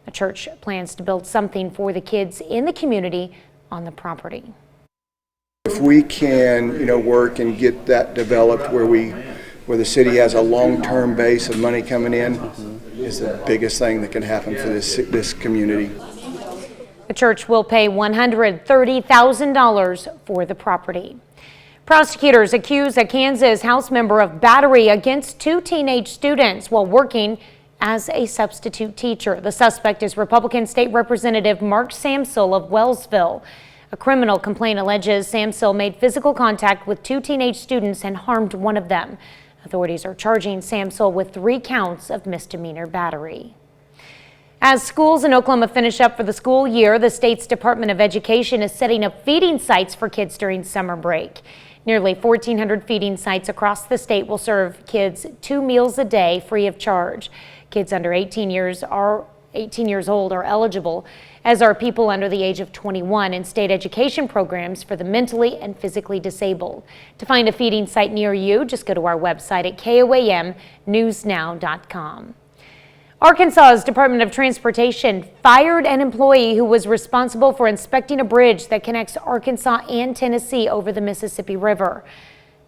The church plans to build something for the kids in the community on the property. If we can, work and get that developed where the city has a long-term base of money coming in, is the biggest thing that can happen for this community. The church will pay $130,000 for the property. Prosecutors accuse a Kansas House member of battery against 2 teenage students while working as a substitute teacher. The suspect is Republican State Representative Mark Samsel of Wellsville. A criminal complaint alleges Samsel made physical contact with 2 teenage students and harmed one of them. Authorities are charging Samsel with 3 counts of misdemeanor battery. As schools in Oklahoma finish up for the school year, the state's Department of Education is setting up feeding sites for kids during summer break. Nearly 1,400 feeding sites across the state will serve kids 2 meals a day free of charge. Kids under 18 years old are eligible, as are people under the age of 21 in state education programs for the mentally and physically disabled. To find a feeding site near you, just go to our website at KOAMnewsnow.com. Arkansas's Department of Transportation fired an employee who was responsible for inspecting a bridge that connects Arkansas and Tennessee over the Mississippi River.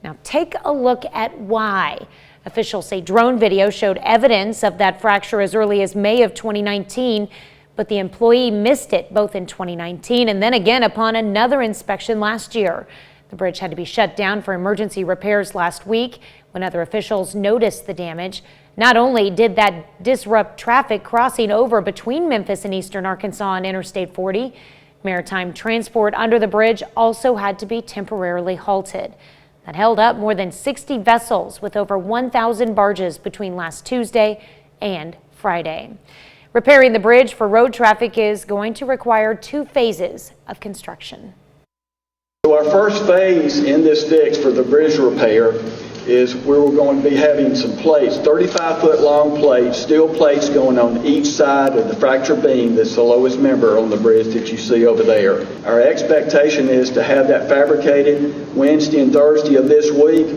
Now take a look at why. Officials say drone video showed evidence of that fracture as early as May of 2019, but the employee missed it both in 2019 and then again upon another inspection last year. The bridge had to be shut down for emergency repairs last week when other officials noticed the damage. Not only did that disrupt traffic crossing over between Memphis and eastern Arkansas on Interstate 40, maritime transport under the bridge also had to be temporarily halted. That held up more than 60 vessels with over 1,000 barges between last Tuesday and Friday. Repairing the bridge for road traffic is going to require 2 phases of construction. So our first phase in this fix for the bridge repair is where we're going to be having some plates, 35-foot long plates, steel plates going on each side of the fracture beam that's the lowest member on the bridge that you see over there. Our expectation is to have that fabricated Wednesday and Thursday of this week.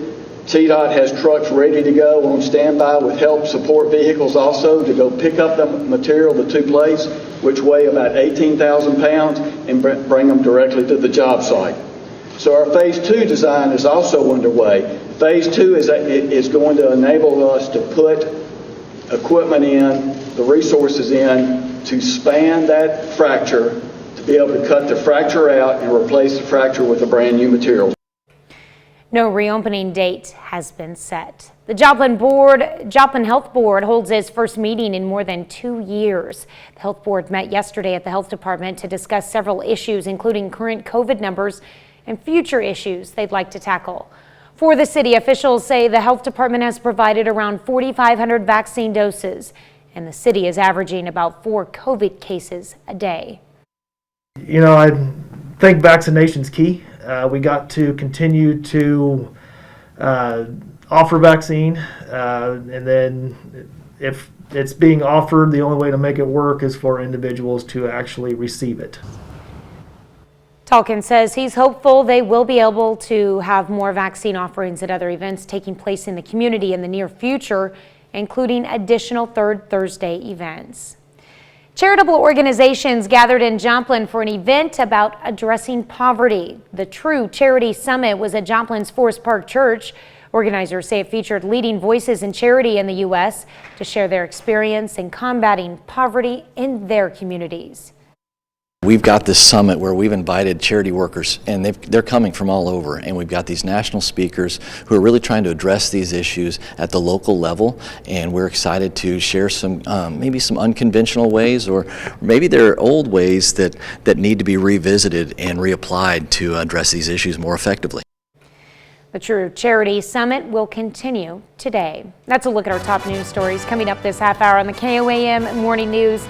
TDOT has trucks ready to go on standby with help support vehicles also to go pick up the material, the 2 plates, which weigh about 18,000 pounds, and bring them directly to the job site. So our phase 2 design is also underway. Phase 2 is going to enable us to put equipment in, the resources in, to span that fracture, to be able to cut the fracture out and replace the fracture with a brand new material. No reopening date has been set. The Joplin Health Board holds its first meeting in more than 2 years. The Health Board met yesterday at the Health Department to discuss several issues, including current COVID numbers and future issues they'd like to tackle. For the city, officials say the health department has provided around 4,500 vaccine doses, and the city is averaging about 4 COVID cases a day. I think vaccination's key. We got to continue to offer vaccine, and then if it's being offered, the only way to make it work is for individuals to actually receive it. Talkin says he's hopeful they will be able to have more vaccine offerings at other events taking place in the community in the near future, including additional Third Thursday events. Charitable organizations gathered in Joplin for an event about addressing poverty. The True Charity Summit was at Joplin's Forest Park Church. Organizers say it featured leading voices in charity in the U.S. to share their experience in combating poverty in their communities. We've got this summit where we've invited charity workers, and they're coming from all over, and we've got these national speakers who are really trying to address these issues at the local level, and we're excited to share some maybe some unconventional ways, or maybe there are old ways that need to be revisited and reapplied to address these issues more effectively. The True Charity Summit will continue today. That's a look at our top news stories coming up this half hour on the KOAM Morning News.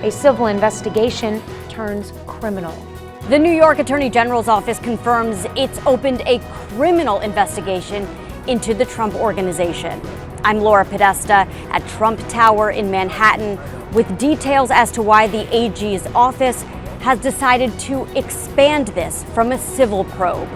A civil investigation turns criminal. The New York Attorney General's office confirms it's opened a criminal investigation into the Trump Organization. I'm Laura Podesta at Trump Tower in Manhattan with details as to why the AG's office has decided to expand this from a civil probe.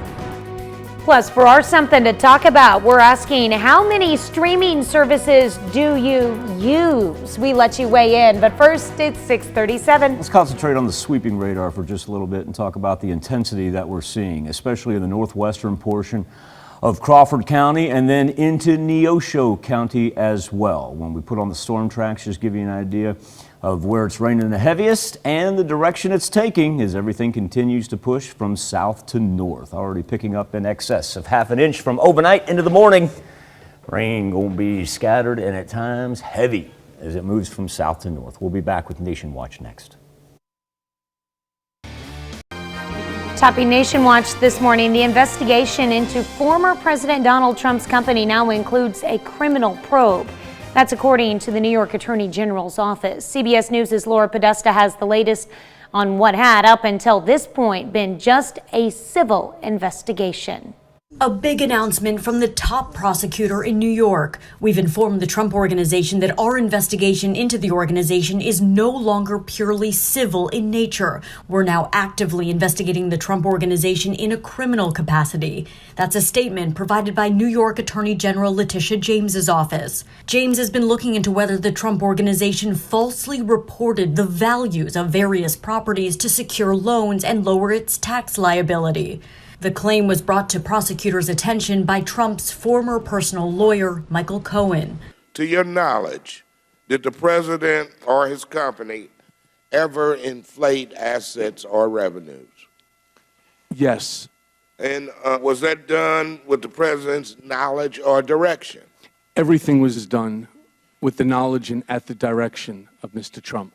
Plus, for our Something to Talk About, we're asking, how many streaming services do you use? We let you weigh in, but first, it's 6:37. Let's concentrate on the sweeping radar for just a little bit and talk about the intensity that we're seeing, especially in the northwestern portion of Crawford County and then into Neosho County as well. When we put on the storm tracks, just give you an idea of where it's raining the heaviest and the direction it's taking as everything continues to push from south to north. Already picking up in excess of ½ an inch from overnight into the morning. Rain going to be scattered and at times heavy as it moves from south to north. We'll be back with Nation Watch next. Topping Nation Watch this morning, the investigation into former President Donald Trump's company now includes a criminal probe. That's according to the New York Attorney General's office. CBS News' Laura Podesta has the latest on what had, up until this point, been just a civil investigation. A big announcement from the top prosecutor in New York. We've informed the Trump Organization that our investigation into the organization is no longer purely civil in nature. We're now actively investigating the Trump Organization in a criminal capacity. That's a statement provided by New York Attorney General Letitia James's office. James has been looking into whether the Trump Organization falsely reported the values of various properties to secure loans and lower its tax liability. The claim was brought to prosecutors' attention by Trump's former personal lawyer, Michael Cohen. To your knowledge, did the president or his company ever inflate assets or revenues? Yes. And was that done with the president's knowledge or direction? Everything was done with the knowledge and at the direction of Mr. Trump.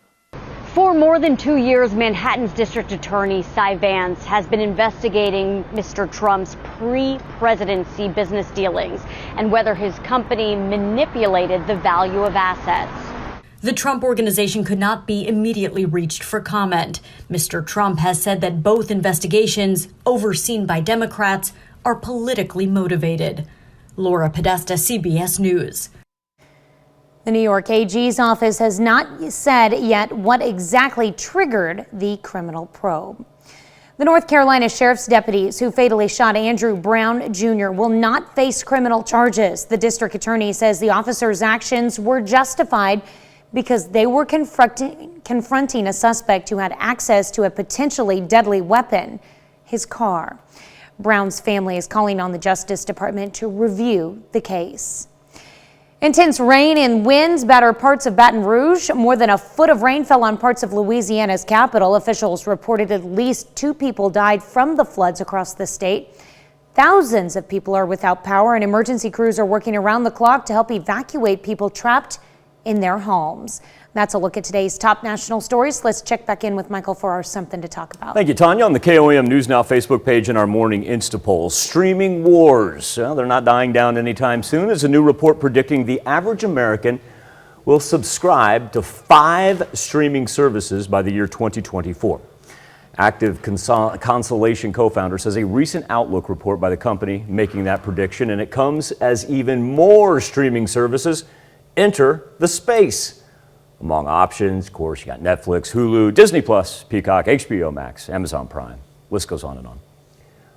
For more than 2 years, Manhattan's District Attorney Cy Vance has been investigating Mr. Trump's pre-presidency business dealings and whether his company manipulated the value of assets. The Trump Organization could not be immediately reached for comment. Mr. Trump has said that both investigations, overseen by Democrats, are politically motivated. Laura Podesta, CBS News. The New York AG's office has not said yet what exactly triggered the criminal probe. The North Carolina Sheriff's deputies who fatally shot Andrew Brown Jr. will not face criminal charges. The district attorney says the officers' actions were justified because they were confronting a suspect who had access to a potentially deadly weapon, his car. Brown's family is calling on the Justice Department to review the case. Intense rain and winds batter parts of Baton Rouge. More than a foot of rain fell on parts of Louisiana's capital. Officials reported at least 2 people died from the floods across the state. Thousands of people are without power, and emergency crews are working around the clock to help evacuate people trapped in their homes. That's a look at today's top national stories. Let's check back in with Michael for our Something to Talk About. Thank you, Tanya. On the KOAM News Now Facebook page and our morning Insta poll, streaming wars. Well, they're not dying down anytime soon, as a new report predicting the average American will subscribe to 5 streaming services by the year 2024. Active Constellation co-founder says a recent Outlook report by the company making that prediction, and it comes as even more streaming services enter the space. Among options, of course, you got Netflix, Hulu, Disney+, Peacock, HBO Max, Amazon Prime. List goes on and on.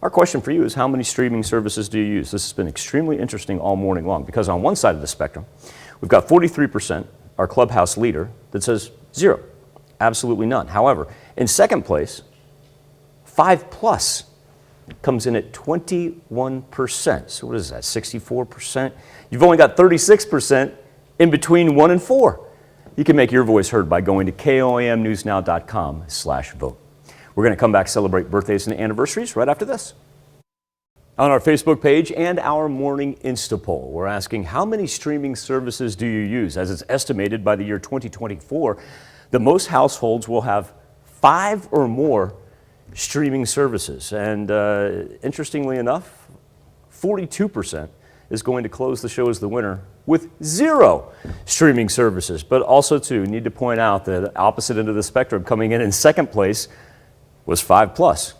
Our question for you is, how many streaming services do you use? This has been extremely interesting all morning long, because on one side of the spectrum, we've got 43%, our Clubhouse leader, that says 0, absolutely none. However, in second place, 5+ comes in at 21%. So what is that, 64%? You've only got 36% in between 1 and 4. You can make your voice heard by going to KOAMnewsnow.com/vote. We're going to come back, celebrate birthdays and anniversaries right after this. On our Facebook page and our morning Insta poll, we're asking, how many streaming services do you use? As it's estimated, by the year 2024, the most households will have 5 or more streaming services. And interestingly enough, 42% is going to close the show as the winner with 0 streaming services. But also, too, need to point out that the opposite end of the spectrum, coming in second place, was 5+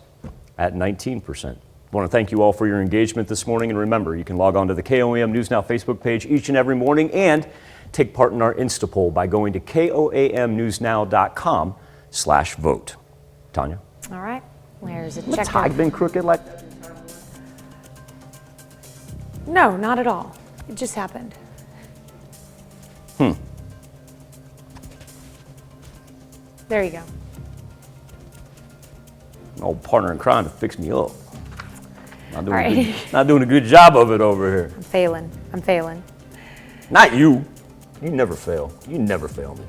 at 19%. I want to thank you all for your engagement this morning. And remember, you can log on to the KOAM News Now Facebook page each and every morning and take part in our Insta poll by going to KOAMnewsnow.com/vote. Tanya? All right. There's a The check. tie been crooked like that? No, not at all. It just happened. There you go. An old partner in crime to fix me up. Not doing, All right. not doing a good job of it over here. I'm failing. I'm failing. Not you. You never fail. You never fail me.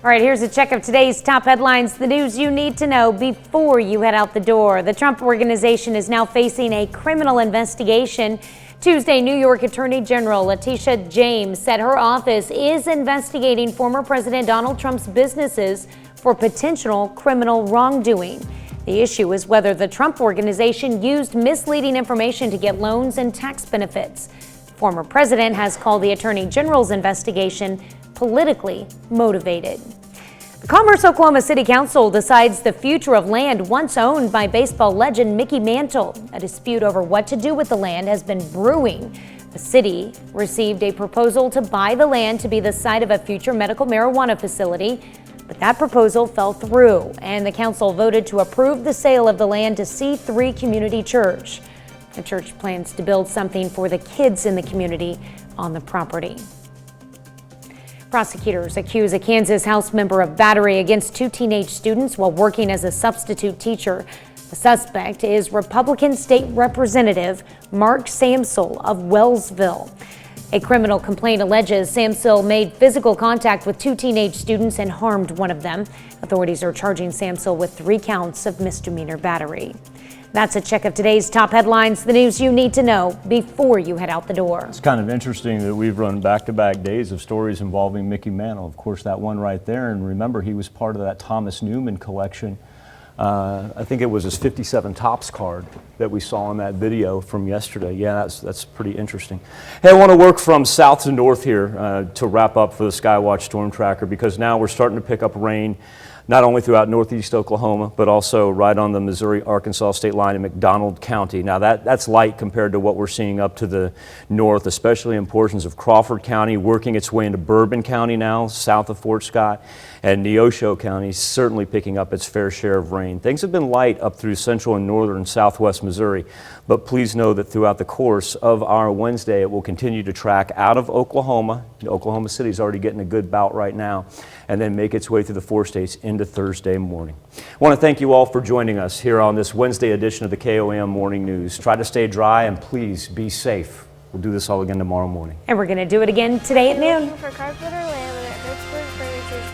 All right, here's a check of today's top headlines, the news you need to know before you head out the door. The Trump Organization is now facing a criminal investigation. Tuesday, New York Attorney General Letitia James said her office is investigating former President Donald Trump's businesses for potential criminal wrongdoing. The issue is whether the Trump Organization used misleading information to get loans and tax benefits. Former president has called the Attorney General's investigation politically motivated. The Commerce Oklahoma City Council decides the future of land once owned by baseball legend Mickey Mantle. A dispute over what to do with the land has been brewing. The city received a proposal to buy the land to be the site of a future medical marijuana facility, but that proposal fell through, and the council voted to approve the sale of the land to C3 Community Church. The church plans to build something for the kids in the community on the property. Prosecutors accuse a Kansas House member of battery against 2 teenage students while working as a substitute teacher. The suspect is Republican State Representative Mark Samsel of Wellsville. A criminal complaint alleges Samsel made physical contact with 2 teenage students and harmed one of them. Authorities are charging Samsel with 3 counts of misdemeanor battery. That's a check of today's top headlines, the news you need to know before you head out the door. It's kind of interesting that we've run back-to-back days of stories involving Mickey Mantle. Of course, that one right there, and remember, he was part of that Thomas Newman collection. I think it was his 57 Topps card that we saw in that video from yesterday. Yeah, that's pretty interesting. Hey, I want to work from south to north here to wrap up for the Skywatch Storm Tracker, because now we're starting to pick up rain, not only throughout northeast Oklahoma, but also right on the Missouri-Arkansas state line in McDonald County. Now that's light compared to what we're seeing up to the north, especially in portions of Crawford County, working its way into Bourbon County now, south of Fort Scott, and Neosho County certainly picking up its fair share of rain. Things have been light up through central and northern and southwest Missouri, but please know that throughout the course of our Wednesday, it will continue to track out of Oklahoma. Oklahoma City is already getting a good bout right now, and then make its way through the 4 states into Thursday morning. I want to thank you all for joining us here on this Wednesday edition of the KOAM Morning News. Try to stay dry and please be safe. We'll do this all again tomorrow morning. And we're going to do it again today at noon. For carpet or laminate, Pittsburgh Furniture